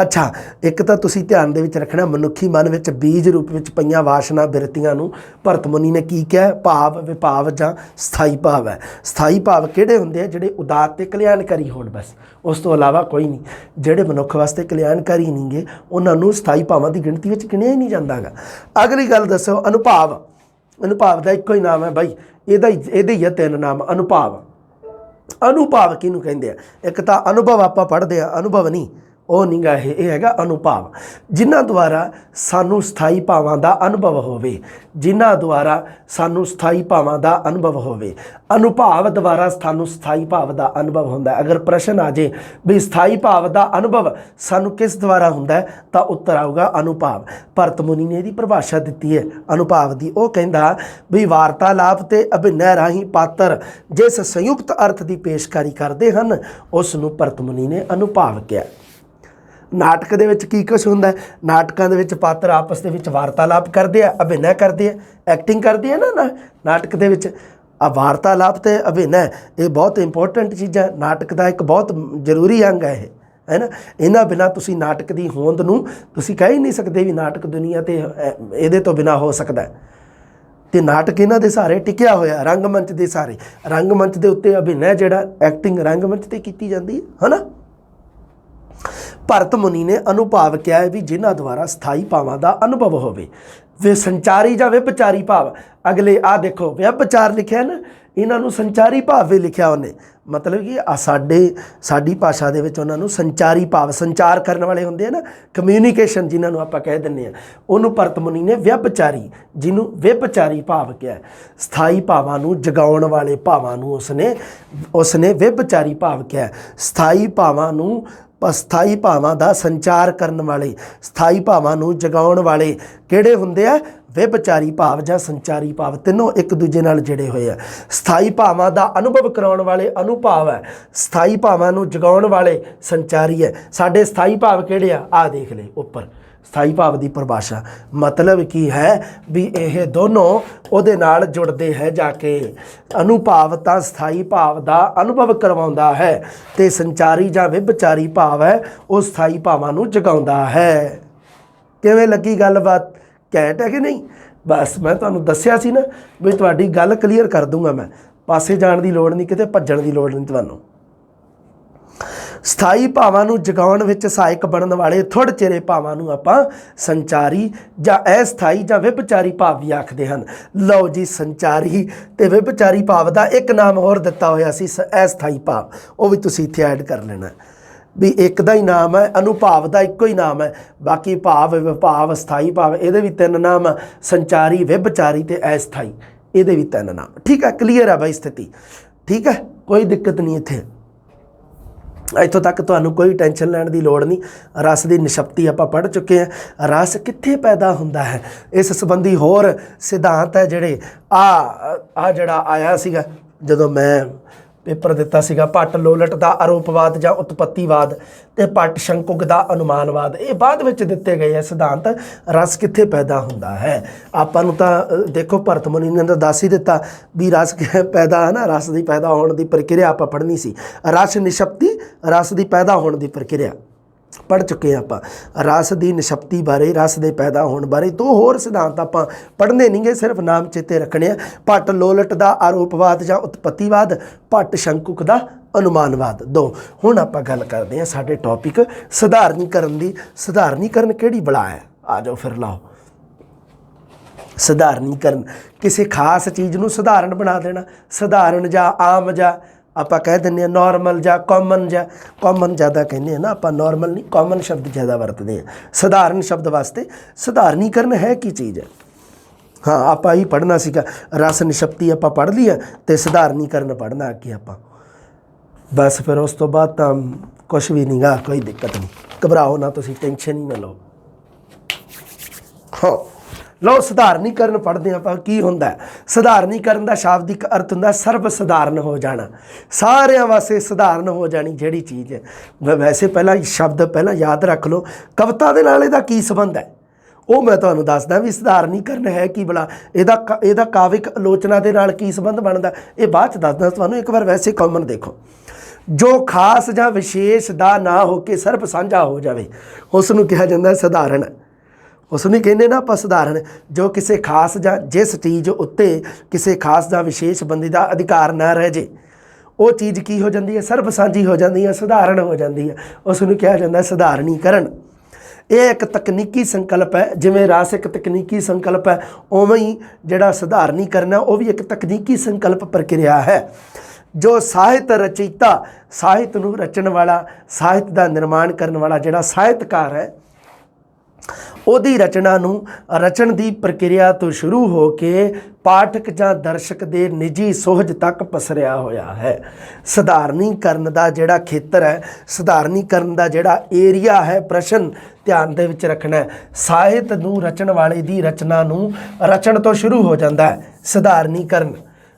ਅੱਛਾ, ਇੱਕ ਤਾਂ ਤੁਸੀਂ ਧਿਆਨ ਦੇ ਵਿੱਚ ਰੱਖਣਾ, ਮਨੁੱਖੀ ਮਨ ਵਿੱਚ ਬੀਜ ਰੂਪ ਵਿੱਚ ਪਈਆਂ ਵਾਸ਼ਨਾ ਬਿਰਤੀਆਂ ਨੂੰ ਭਰਤ ਮੁਨੀ ਨੇ ਕੀ ਕਿਹਾ? ਭਾਵ, ਵਿਭਾਵ ਜਾਂ ਸਥਾਈ ਭਾਵ ਹੈ। ਸਥਾਈ ਭਾਵ ਕਿਹੜੇ ਹੁੰਦੇ ਆ? ਜਿਹੜੇ ਉਦਾਤ ਅਤੇ ਕਲਿਆਣਕਾਰੀ ਹੋਣ, ਬਸ ਉਸ ਤੋਂ ਇਲਾਵਾ ਕੋਈ ਨਹੀਂ। ਜਿਹੜੇ ਮਨੁੱਖ ਵਾਸਤੇ ਕਲਿਆਣਕਾਰੀ ਨਹੀਂ ਗੇ ਉਹਨਾਂ ਨੂੰ ਸਥਾਈ ਭਾਵਾਂ ਦੀ ਗਿਣਤੀ ਵਿੱਚ ਗਿਣਿਆ ਹੀ ਨਹੀਂ ਜਾਂਦਾ ਗਾ। ਅਗਲੀ ਗੱਲ ਦੱਸੋ, ਅਨੁਭਾਵ। ਅਨੁਭਾਵ ਦਾ ਇੱਕੋ ਹੀ ਨਾਮ ਹੈ ਬਾਈ, ਇਹਦੇ ਹੀ ਆ 3 ਨਾਮ। ਅਨੁਭਾਵ ਕਿਹਨੂੰ ਕਹਿੰਦੇ ਆ? ਇੱਕ ਤਾਂ ਅਨੁਭਵ ਆਪਾਂ ਪੜ੍ਹਦੇ ਆ, ਅਨੁਭਵ ਨਹੀਂ, ਉਹ ਨਹੀਂ ਗਾ ਇਹ ਹੈਗਾ ਅਨੁਭਾਵ। ਜਿਨ੍ਹਾਂ ਦੁਆਰਾ ਸਾਨੂੰ ਸਥਾਈ ਭਾਵਾਂ ਦਾ ਅਨੁਭਵ ਹੋਵੇ, ਅਨੁਭਾਵ ਦੁਆਰਾ ਸਾਨੂੰ ਸਥਾਈ ਭਾਵ ਦਾ ਅਨੁਭਵ ਹੁੰਦਾ। ਅਗਰ ਪ੍ਰਸ਼ਨ ਆ ਜੇ ਵੀ ਸਥਾਈ ਭਾਵ ਦਾ ਅਨੁਭਵ ਸਾਨੂੰ ਕਿਸ ਦੁਆਰਾ ਹੁੰਦਾ ਤਾਂ ਉੱਤਰ ਆਊਗਾ ਅਨੁਭਾਵ। ਭਰਤ ਮੁਨੀ ਨੇ ਇਹਦੀ ਪਰਿਭਾਸ਼ਾ ਦਿੱਤੀ ਹੈ ਅਨੁਭਾਵ ਦੀ। ਉਹ ਕਹਿੰਦਾ ਵੀ ਵਾਰਤਾਲਾਪ ਅਤੇ ਅਭਿਨੈ ਰਾਹੀਂ ਪਾਤਰ ਜਿਸ ਸੰਯੁਕਤ ਅਰਥ ਦੀ ਪੇਸ਼ਕਾਰੀ ਕਰਦੇ ਹਨ ਉਸ ਨੂੰ ਭਰਤ ਮੁਨੀ ਨੇ ਅਨੁਭਾਵ ਕਿਹਾ। ਨਾਟਕ ਦੇ ਵਿੱਚ ਕੀ ਕੁਛ ਹੁੰਦਾ? ਨਾਟਕਾਂ ਦੇ ਵਿੱਚ ਪਾਤਰ ਆਪਸ ਦੇ ਵਿੱਚ ਵਾਰਤਾਲਾਪ ਕਰਦੇ ਆ, ਅਭਿਨੈ ਕਰਦੇ ਆ, ਐਕਟਿੰਗ ਕਰਦੇ ਆ ਨਾ ਨਾਟਕ ਦੇ ਵਿੱਚ। ਵਾਰਤਾਲਾਪ ਅਤੇ ਅਭਿਨੈ ਇਹ ਬਹੁਤ ਇੰਪੋਰਟੈਂਟ ਚੀਜ਼ਾਂ, ਨਾਟਕ ਦਾ ਇੱਕ ਬਹੁਤ ਜ਼ਰੂਰੀ ਅੰਗ ਹੈ ਇਹ, ਹੈ ਨਾ। ਇਹਨਾਂ ਬਿਨਾਂ ਤੁਸੀਂ ਨਾਟਕ ਦੀ ਹੋਂਦ ਨੂੰ ਤੁਸੀਂ ਕਹਿ ਹੀ ਨਹੀਂ ਸਕਦੇ ਵੀ ਨਾਟਕ ਦੁਨੀਆ 'ਤੇ ਇਹਦੇ ਤੋਂ ਬਿਨਾਂ ਹੋ ਸਕਦਾ। ਅਤੇ ਨਾਟਕ ਇਹਨਾਂ ਦੇ ਸਹਾਰੇ ਟਿਕਿਆ ਹੋਇਆ, ਰੰਗਮੰਚ ਦੇ ਸਹਾਰੇ। ਰੰਗਮੰਚ ਦੇ ਉੱਤੇ ਅਭਿਨੈ ਜਿਹੜਾ ਐਕਟਿੰਗ ਰੰਗਮੰਚ 'ਤੇ ਕੀਤੀ ਜਾਂਦੀ ਹੈ ਨਾ। ਭਰਤ ਮੁਨੀ ਨੇ ਅਨੁਭਾਵ ਕਿਹਾ ਹੈ ਵੀ ਜਿਨ੍ਹਾਂ ਦੁਆਰਾ ਸਥਾਈ ਭਾਵਾਂ ਦਾ ਅਨੁਭਵ ਹੋਵੇ। ਵੇ ਸੰਚਾਰੀ ਜਾਂ ਵਿਭਚਾਰੀ ਭਾਵ, ਅਗਲੇ ਆਹ ਦੇਖੋ ਵਿਭਚਾਰ ਲਿਖਿਆ ਨਾ, ਇਹਨਾਂ ਨੂੰ ਸੰਚਾਰੀ ਭਾਵ ਵੀ ਲਿਖਿਆ ਉਹਨੇ। ਮਤਲਬ ਕਿ ਸਾਡੀ ਭਾਸ਼ਾ ਦੇ ਵਿੱਚ ਉਹਨਾਂ ਨੂੰ ਸੰਚਾਰੀ ਭਾਵ, ਸੰਚਾਰ ਕਰਨ ਵਾਲੇ ਹੁੰਦੇ ਆ ਨਾ, ਕਮਿਊਨੀਕੇਸ਼ਨ ਜਿਹਨਾਂ ਨੂੰ ਆਪਾਂ ਕਹਿ ਦਿੰਦੇ ਹਾਂ, ਉਹਨੂੰ ਭਰਤ ਮੁਨੀ ਨੇ ਵਿਭਚਾਰੀ, ਜਿਹਨੂੰ ਵਿਭਚਾਰੀ ਭਾਵ ਕਿਹਾ। ਸਥਾਈ ਭਾਵਾਂ ਨੂੰ ਜਗਾਉਣ ਵਾਲੇ ਭਾਵਾਂ ਨੂੰ ਉਸਨੇ ਵਿਭਚਾਰੀ ਭਾਵ ਕਿਹਾ। ਸਥਾਈ ਭਾਵਾਂ ਦਾ ਸੰਚਾਰ ਕਰਨ ਵਾਲੇ, ਸਥਾਈ ਭਾਵਾਂ ਨੂੰ ਜਗਾਉਣ ਵਾਲੇ ਕਿਹੜੇ ਹੁੰਦੇ ਆ? ਵਿਭਚਾਰੀ ਭਾਵ ਜਾਂ ਸੰਚਾਰੀ ਭਾਵ, ਤਿੰਨੋਂ ਇੱਕ ਦੂਜੇ ਨਾਲ ਜੁੜੇ ਹੋਏ ਆ। ਸਥਾਈ ਭਾਵਾਂ ਦਾ ਅਨੁਭਵ ਕਰਾਉਣ ਵਾਲੇ ਅਨੁਭਾਵ ਹੈ, ਸਥਾਈ ਭਾਵਾਂ ਨੂੰ ਜਗਾਉਣ ਵਾਲੇ ਸੰਚਾਰੀ ਹੈ। ਸਾਡੇ ਸਥਾਈ ਭਾਵ ਕਿਹੜੇ ਆ? ਆਹ ਦੇਖ ਲੈ ਉੱਪਰ ਸਥਾਈ ਭਾਵ ਦੀ ਪਰਿਭਾਸ਼ਾ। ਮਤਲਬ ਕੀ ਹੈ ਵੀ ਇਹ ਦੋਨੋਂ ਉਹਦੇ ਨਾਲ ਜੁੜਦੇ ਹੈ ਜਾ ਕੇ। ਅਨੁਭਾਵ ਤਾਂ ਸਥਾਈ ਭਾਵ ਦਾ ਅਨੁਭਵ ਕਰਵਾਉਂਦਾ ਹੈ ਅਤੇ ਸੰਚਾਰੀ ਜਾਂ ਵਿਭਚਾਰੀ ਭਾਵ ਹੈ ਉਹ ਸਥਾਈ ਭਾਵਾਂ ਨੂੰ ਜਗਾਉਂਦਾ ਹੈ। ਕਿਵੇਂ ਲੱਗੀ ਗੱਲਬਾਤ? ਘੈਂਟ ਹੈ ਕਿ ਨਹੀਂ? ਬਸ ਮੈਂ ਤੁਹਾਨੂੰ ਦੱਸਿਆ ਸੀ ਨਾ ਵੀ ਤੁਹਾਡੀ ਗੱਲ ਕਲੀਅਰ ਕਰ ਦੂੰਗਾ ਮੈਂ, ਪਾਸੇ ਜਾਣ ਦੀ ਲੋੜ ਨਹੀਂ, ਕਿਤੇ ਭੱਜਣ ਦੀ ਲੋੜ ਨਹੀਂ ਤੁਹਾਨੂੰ। ਸਥਾਈ ਭਾਵਾਂ ਨੂੰ ਜਗਾਉਣ ਵਿੱਚ ਸਹਾਇਕ ਬਣਨ ਵਾਲੇ ਥੋੜ੍ਹੇ ਚਿਰੇ ਭਾਵਾਂ ਨੂੰ ਆਪਾਂ ਸੰਚਾਰੀ ਜਾਂ ਅਸਥਾਈ ਜਾਂ ਵਿਭਚਾਰੀ ਭਾਵ ਵੀ ਆਖਦੇ ਹਨ। ਲਓ ਜੀ, ਸੰਚਾਰੀ ਅਤੇ ਵਿਭਚਾਰੀ ਭਾਵ ਦਾ ਇੱਕ ਨਾਮ ਹੋਰ ਦਿੱਤਾ ਹੋਇਆ ਸੀ ਅਸਥਾਈ ਭਾਵ, ਉਹ ਵੀ ਤੁਸੀਂ ਇੱਥੇ ਐਡ ਕਰ ਲੈਣਾ ਵੀ ਇੱਕ ਦਾ ਹੀ ਨਾਮ ਹੈ, ਅਨੁਭਾਵ ਦਾ ਇੱਕੋ ਹੀ ਨਾਮ ਹੈ, ਬਾਕੀ ਭਾਵ ਵਿਭਾਵ ਸਥਾਈ ਭਾਵ ਇਹਦੇ ਵੀ ਤਿੰਨ ਨਾਮ, ਸੰਚਾਰੀ ਵਿਭਚਾਰੀ ਅਤੇ ਅਸਥਾਈ ਇਹਦੇ ਵੀ ਤਿੰਨ ਨਾਮ। ਠੀਕ ਹੈ, ਕਲੀਅਰ ਹੈ ਬਾਈ ਸਥਿਤੀ? ਠੀਕ ਹੈ, ਕੋਈ ਦਿੱਕਤ ਨਹੀਂ ਇੱਥੇ। ਇੱਥੋਂ ਤੱਕ ਤੁਹਾਨੂੰ ਕੋਈ ਟੈਨਸ਼ਨ ਲੈਣ ਦੀ ਲੋੜ ਨਹੀਂ। ਰਸ ਦੀ ਨਿਸ਼ਪਤੀ ਆਪਾਂ ਪੜ੍ਹ ਚੁੱਕੇ ਹਾਂ। ਰਸ ਕਿੱਥੇ ਪੈਦਾ ਹੁੰਦਾ ਹੈ, ਇਸ ਸੰਬੰਧੀ ਹੋਰ ਸਿਧਾਂਤ ਹੈ ਜਿਹੜੇ ਆ ਜਿਹੜਾ ਆਇਆ ਸੀਗਾ ਜਦੋਂ ਮੈਂ ਪੇਪਰ ਦਿੱਤਾ ਸੀਗਾ, ਭੱਟ ਲੋਲਟ ਦਾ ਆਰੋਪਵਾਦ ਜਾਂ ਉਤਪੱਤੀਵਾਦ ਅਤੇ ਭੱਟ ਸ਼ੰਕੁਕ ਦਾ ਅਨੁਮਾਨਵਾਦ, ਇਹ ਬਾਅਦ ਵਿੱਚ ਦਿੱਤੇ ਗਏ ਹੈ ਸਿਧਾਂਤ। ਰਸ ਕਿੱਥੇ ਪੈਦਾ ਹੁੰਦਾ ਹੈ ਆਪਾਂ ਨੂੰ ਤਾਂ ਦੇਖੋ ਭਰਤ ਮੁਨੀ ਨੇ ਤਾਂ ਦੱਸ ਹੀ ਦਿੱਤਾ ਵੀ ਰਸ ਪੈਦਾ ਹੈ ਨਾ, ਰਸ ਦੀ ਪੈਦਾ ਹੋਣ ਦੀ ਪ੍ਰਕਿਰਿਆ ਆਪਾਂ ਪੜ੍ਹਨੀ ਸੀ। ਰਸ ਨਿਸ਼ਪਤੀ, ਰਸ ਦੀ ਪੈਦਾ ਹੋਣ ਦੀ ਪ੍ਰਕਿਰਿਆ ਪੜ੍ਹ ਚੁੱਕੇ ਹਾਂ ਆਪਾਂ। ਰਸ ਦੀ ਨਿਸ਼ਪਤੀ ਬਾਰੇ, ਰਸ ਦੇ ਪੈਦਾ ਹੋਣ ਬਾਰੇ ਦੋ ਹੋਰ ਸਿਧਾਂਤ ਆਪਾਂ ਪੜ੍ਹਨੇ ਨਹੀਂ ਗੇ, ਸਿਰਫ ਨਾਮ ਚੇਤੇ ਰੱਖਣੇ ਆ। ਭੱਟ ਲੋਲਟ ਦਾ ਆਰੋਪਵਾਦ ਜਾਂ ਉਤਪੱਤੀਵਾਦ, ਭੱਟ ਸ਼ੰਕੁਕ ਦਾ ਅਨੁਮਾਨਵਾਦ, ਦੋ। ਹੁਣ ਆਪਾਂ ਗੱਲ ਕਰਦੇ ਹਾਂ ਸਾਡੇ ਟੌਪਿਕ ਸਧਾਰਨੀਕਰਨ ਦੀ। ਸਧਾਰਨੀਕਰਨ ਕਿਹੜੀ ਬਲਾ ਹੈ? ਆ ਜਾਓ ਫਿਰ ਲਾਓ। ਸਧਾਰਨੀਕਰਨ ਕਿਸੇ ਖਾਸ ਚੀਜ਼ ਨੂੰ ਸਧਾਰਨ ਬਣਾ ਦੇਣਾ। ਸਧਾਰਨ ਜਾਂ ਆਮ ਜਾਂ ਆਪਾਂ ਕਹਿ ਦਿੰਦੇ ਹਾਂ ਨੋਰਮਲ ਜਾਂ ਕਾਮਨ, ਜਾਂ ਕਾਮਨ ਜ਼ਿਆਦਾ ਕਹਿੰਦੇ ਹਾਂ ਨਾ ਆਪਾਂ, ਨੋਰਮਲ ਨਹੀਂ, ਕਾਮਨ ਸ਼ਬਦ ਜ਼ਿਆਦਾ ਵਰਤਦੇ ਹਾਂ ਸਧਾਰਨ ਸ਼ਬਦ ਵਾਸਤੇ। ਸਧਾਰਨੀਕਰਨ ਹੈ ਕੀ ਚੀਜ਼ ਹੈ? ਹਾਂ, ਆਪਾਂ ਹੀ ਪੜ੍ਹਨਾ ਸੀਗਾ। ਰਸ ਨਿਸ਼ਪਤੀ ਆਪਾਂ ਪੜ੍ਹ ਲਈ ਹੈ ਅਤੇ ਸਧਾਰਨੀਕਰਨ ਪੜ੍ਹਨਾ ਅੱਗੇ ਆਪਾਂ। ਬਸ ਫਿਰ ਉਸ ਤੋਂ ਬਾਅਦ ਤਾਂ ਕੁਛ ਵੀ ਨਹੀਂ ਗਾ, ਕੋਈ ਦਿੱਕਤ ਨਹੀਂ, ਘਬਰਾਓ ਨਾ ਤੁਸੀਂ, ਟੈਨਸ਼ਨ ਹੀ ਨਾ ਲਓ। ਹਾਂ ਲਓ, ਸਧਾਰਨੀਕਰਨ ਪੜ੍ਹਦੇ ਆਪਾਂ। ਕੀ ਹੁੰਦਾ? ਸਧਾਰਨੀਕਰਨ ਦਾ ਸ਼ਾਬਦਿਕ ਅਰਥ ਹੁੰਦਾ ਸਰਬ ਸਧਾਰਨ ਹੋ ਜਾਣਾ, ਸਾਰਿਆਂ ਵਾਸਤੇ ਸਧਾਰਨ ਹੋ ਜਾਣੀ ਜਿਹੜੀ ਚੀਜ਼ ਹੈ। ਵੈਸੇ ਪਹਿਲਾਂ ਸ਼ਬਦ ਪਹਿਲਾਂ ਯਾਦ ਰੱਖ ਲਓ। ਕਵਿਤਾ ਦੇ ਨਾਲ ਇਹਦਾ ਕੀ ਸੰਬੰਧ ਹੈ ਉਹ ਮੈਂ ਤੁਹਾਨੂੰ ਦੱਸਦਾ ਵੀ ਸਧਾਰਨੀਕਰਨ ਹੈ ਕੀ ਬਲਾ, ਇਹਦਾ ਕਾਵਿਕ ਆਲੋਚਨਾ ਦੇ ਨਾਲ ਕੀ ਸੰਬੰਧ ਬਣਦਾ ਇਹ ਬਾਅਦ 'ਚ ਦੱਸਦਾ ਤੁਹਾਨੂੰ। ਇੱਕ ਵਾਰ ਵੈਸੇ ਕਾਮਨ ਦੇਖੋ, ਜੋ ਖਾਸ ਜਾਂ ਵਿਸ਼ੇਸ਼ ਦਾ ਨਾ ਹੋ ਕੇ ਸਰਬ ਸਾਂਝਾ ਹੋ ਜਾਵੇ ਉਸ ਨੂੰ ਕਿਹਾ ਜਾਂਦਾ ਸਧਾਰਨ। ਉਸ ਨੂੰ ਕਹਿੰਦੇ ਨਾ ਆਪਾਂ ਸਧਾਰਨ। ਜੋ ਕਿਸੇ ਖਾਸ ਜਾਂ ਜਿਸ ਚੀਜ਼ ਉੱਤੇ ਕਿਸੇ ਖਾਸ ਜਾਂ ਵਿਸ਼ੇਸ਼ ਬੰਦੇ ਦਾ ਅਧਿਕਾਰ ਨਾ ਰਹਿ ਜੇ ਉਹ ਚੀਜ਼ ਕੀ ਹੋ ਜਾਂਦੀ ਹੈ? ਸਰਬ ਸਾਂਝੀ ਹੋ ਜਾਂਦੀ ਹੈ, ਸਧਾਰਨ ਹੋ ਜਾਂਦੀ ਹੈ। ਉਸ ਨੂੰ ਕਿਹਾ ਜਾਂਦਾ ਸਧਾਰਨੀਕਰਨ। ਇਹ ਇੱਕ ਤਕਨੀਕੀ ਸੰਕਲਪ ਹੈ। ਜਿਵੇਂ ਰਸ ਇੱਕ ਤਕਨੀਕੀ ਸੰਕਲਪ ਹੈ, ਉਵੇਂ ਹੀ ਜਿਹੜਾ ਸਧਾਰਨੀਕਰਨ ਹੈ ਉਹ ਵੀ ਇੱਕ ਤਕਨੀਕੀ ਸੰਕਲਪ ਪ੍ਰਕਿਰਿਆ ਹੈ। ਜੋ ਸਾਹਿਤ ਰਚయిਤਾ, ਸਾਹਿਤ ਨੂੰ ਰਚਣ ਵਾਲਾ, ਸਾਹਿਤ ਦਾ ਨਿਰਮਾਣ ਕਰਨ ਵਾਲਾ ਜਿਹੜਾ ਸਾਹਿਤਕਾਰ ਹੈ ਉਹਦੀ ਰਚਨਾ ਨੂੰ ਰਚਣ ਦੀ ਪ੍ਰਕਿਰਿਆ ਤੋਂ ਸ਼ੁਰੂ ਹੋ ਕੇ ਪਾਠਕ ਜਾਂ ਦਰਸ਼ਕ ਦੇ ਨਿੱਜੀ ਸੁਹਜ ਤੱਕ ਪਸਰਿਆ ਹੋਇਆ ਹੈ। ਸਧਾਰਨੀਕਰਨ ਦਾ ਜਿਹੜਾ ਖੇਤਰ ਹੈ, ਸਧਾਰਨੀਕਰਨ ਦਾ ਜਿਹੜਾ ਏਰੀਆ ਹੈ, ਪ੍ਰਸ਼ਨ ਧਿਆਨ ਦੇ ਵਿੱਚ ਰੱਖਣਾ ਹੈ। ਸਾਹਿਤ ਨੂੰ ਰਚਣ ਵਾਲੇ ਦੀ ਰਚਨਾ ਨੂੰ ਰਚਣ ਤੋਂ ਸ਼ੁਰੂ ਹੋ ਜਾਂਦਾ ਹੈ ਸਧਾਰਨੀਕਰਨ।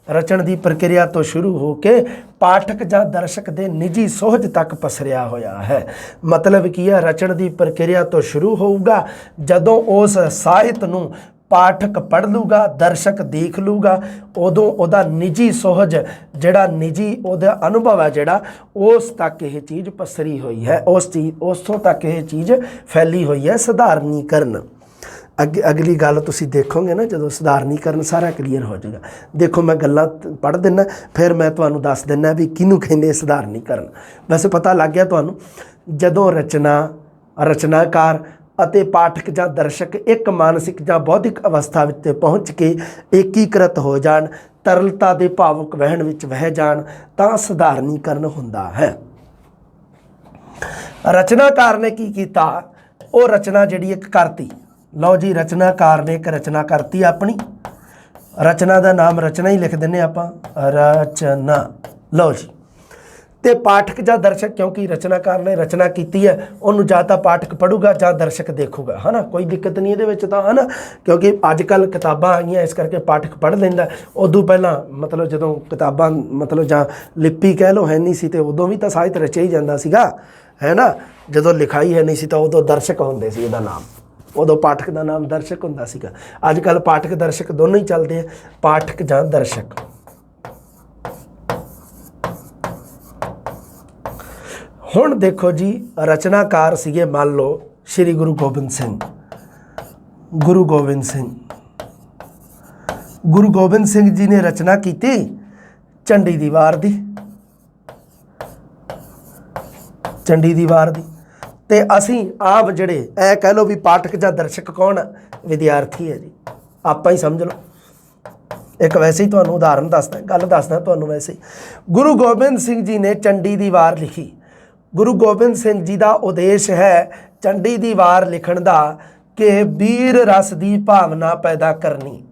ਰਚਣ ਦੀ ਪ੍ਰਕਿਰਿਆ ਤੋਂ ਸ਼ੁਰੂ ਹੋ ਕੇ ਪਾਠਕ ਜਾਂ ਦਰਸ਼ਕ ਦੇ ਨਿੱਜੀ ਸੁਹਜ ਤੱਕ ਪਸਰਿਆ ਹੋਇਆ ਹੈ। ਮਤਲਬ ਕੀ ਹੈ? ਰਚਣ ਦੀ ਪ੍ਰਕਿਰਿਆ ਤੋਂ ਸ਼ੁਰੂ ਹੋਊਗਾ ਜਦੋਂ ਉਸ ਸਾਹਿਤ ਨੂੰ ਪਾਠਕ ਪੜ੍ਹ ਲੂਗਾ, ਦਰਸ਼ਕ ਦੇਖ ਲੂਗਾ, ਉਦੋਂ ਉਹਦਾ ਨਿੱਜੀ ਸੁਹਜ ਜਿਹੜਾ ਨਿੱਜੀ ਉਹਦਾ ਅਨੁਭਵ ਹੈ ਜਿਹੜਾ ਉਸ ਤੱਕ ਇਹ ਚੀਜ਼ ਪਸਰੀ ਹੋਈ ਹੈ, ਉਸੋਂ ਤੱਕ ਇਹ ਚੀਜ਼ ਫੈਲੀ ਹੋਈ ਹੈ। ਸਧਾਰਨੀਕਰਨ ਅਗਲੀ ਗੱਲ ਤੁਸੀਂ ਦੇਖੋਗੇ ਨਾ ਜਦੋਂ ਸਧਾਰਨੀਕਰਨ ਸਾਰਾ ਕਲੀਅਰ ਹੋ ਜਾਏਗਾ। ਦੇਖੋ ਮੈਂ ਗੱਲਾਂ ਪੜ੍ਹ ਦਿੰਦਾ, ਫਿਰ ਮੈਂ ਤੁਹਾਨੂੰ ਦੱਸ ਦਿੰਦਾ ਵੀ ਕਿਹਨੂੰ ਕਹਿੰਦੇ ਸਧਾਰਨੀਕਰਨ। ਵੈਸੇ ਪਤਾ ਲੱਗ ਗਿਆ ਤੁਹਾਨੂੰ। ਜਦੋਂ ਰਚਨਾਕਾਰ ਅਤੇ ਪਾਠਕ ਜਾਂ ਦਰਸ਼ਕ ਇੱਕ ਮਾਨਸਿਕ ਜਾਂ ਬੌਧਿਕ ਅਵਸਥਾ ਵਿੱਚ ਪਹੁੰਚ ਕੇ ਏਕੀਕ੍ਰਿਤ ਹੋ ਜਾਣ, ਤਰਲਤਾ ਦੇ ਭਾਵੁਕ ਵਹਿਣ ਵਿੱਚ ਵਹਿ ਜਾਣ ਤਾਂ ਸਧਾਰਨੀਕਰਨ ਹੁੰਦਾ ਹੈ। ਰਚਨਾਕਾਰ ਨੇ ਕੀ ਕੀਤਾ? ਉਹ ਰਚਨਾ ਜਿਹੜੀ ਇੱਕ ਕਰਤੀ। ਲਓ ਜੀ, ਰਚਨਾਕਾਰ ਨੇ ਇੱਕ ਰਚਨਾ ਕਰਤੀ ਆਪਣੀ। ਰਚਨਾ ਦਾ ਨਾਮ ਰਚਨਾ ਹੀ ਲਿਖ ਦਿੰਦੇ ਆਪਾਂ, ਰਚਨਾ। ਲਓ ਜੀ, ਤੇ ਪਾਠਕ ਜਾਂ ਦਰਸ਼ਕ, ਕਿਉਂਕਿ ਰਚਨਾਕਾਰ ਨੇ ਰਚਨਾ ਕੀਤੀ ਹੈ, ਉਹਨੂੰ ਜਾਂ ਤਾਂ ਪਾਠਕ ਪੜੂਗਾ ਜਾਂ ਦਰਸ਼ਕ ਦੇਖੂਗਾ, ਹੈ ਨਾ। ਕੋਈ ਦਿੱਕਤ ਨਹੀਂ ਇਹਦੇ ਵਿੱਚ ਤਾਂ, ਹੈ ਨਾ, ਕਿਉਂਕਿ ਅੱਜ ਕੱਲ੍ਹ ਕਿਤਾਬਾਂ ਆ ਗਈਆਂ, ਇਸ ਕਰਕੇ ਪਾਠਕ ਪੜ੍ਹ ਲੈਂਦਾ। ਉਦੋਂ ਪਹਿਲਾਂ ਮਤਲਬ ਜਦੋਂ ਕਿਤਾਬਾਂ ਮਤਲਬ ਜਾਂ ਲਿਪੀ ਕਹਿ ਲਓ ਹੈ ਨਹੀਂ ਸੀ, ਤੇ ਉਦੋਂ ਵੀ ਤਾਂ ਸਾਹਿਤ ਰਚਿਆ ਹੀ ਜਾਂਦਾ ਸੀਗਾ, ਹੈ ਨਾ। ਜਦੋਂ ਲਿਖਾਈ ਹੈ ਨਹੀਂ ਸੀ ਤਾਂ ਉਦੋਂ ਦਰਸ਼ਕ ਹੁੰਦੇ ਸੀ, ਇਹਦਾ ਨਾਮ, ਉਦੋਂ ਪਾਠਕ ਦਾ ਨਾਮ ਦਰਸ਼ਕ ਹੁੰਦਾ ਸੀਗਾ। ਅੱਜ ਕੱਲ੍ਹ ਪਾਠਕ ਦਰਸ਼ਕ ਦੋਨੋਂ ਹੀ ਚੱਲਦੇ ਆ, ਪਾਠਕ ਜਾਂ ਦਰਸ਼ਕ। ਹੁਣ ਦੇਖੋ ਜੀ, ਰਚਨਾਕਾਰ ਸੀਗੇ ਮੰਨ ਲਓ ਸ਼੍ਰੀ ਗੁਰੂ ਗੋਬਿੰਦ ਸਿੰਘ। ਗੁਰੂ ਗੋਬਿੰਦ ਸਿੰਘ ਜੀ ਨੇ ਰਚਨਾ ਕੀਤੀ ਚੰਡੀ ਦੀ ਵਾਰ ਦੀ, ਤੇ ਅਸੀਂ ਆਪ ਜਿਹੜੇ ਐ ਕਹਿ ਲਓ ਵੀ ਪਾਠਕ ਜਾਂ ਦਰਸ਼ਕ ਕੌਣ ਆ? ਵਿਦਿਆਰਥੀ ਹੈ ਜੀ, ਆਪਾਂ ਹੀ ਸਮਝ ਲਓ। ਇੱਕ ਵੈਸੇ ਹੀ ਤੁਹਾਨੂੰ ਉਦਾਹਰਨ ਦੱਸਦਾ, ਗੱਲ ਦੱਸਦਾ ਤੁਹਾਨੂੰ ਵੈਸੇ ਹੀ। ਗੁਰੂ ਗੋਬਿੰਦ ਸਿੰਘ ਜੀ ਨੇ ਚੰਡੀ ਦੀ ਵਾਰ ਲਿਖੀ। ਗੁਰੂ ਗੋਬਿੰਦ ਸਿੰਘ ਜੀ ਦਾ ਉਦੇਸ਼ ਹੈ ਚੰਡੀ ਦੀ ਵਾਰ ਲਿਖਣ ਦਾ ਕਿ ਵੀਰ ਰਸ ਦੀ ਭਾਵਨਾ ਪੈਦਾ ਕਰਨੀ,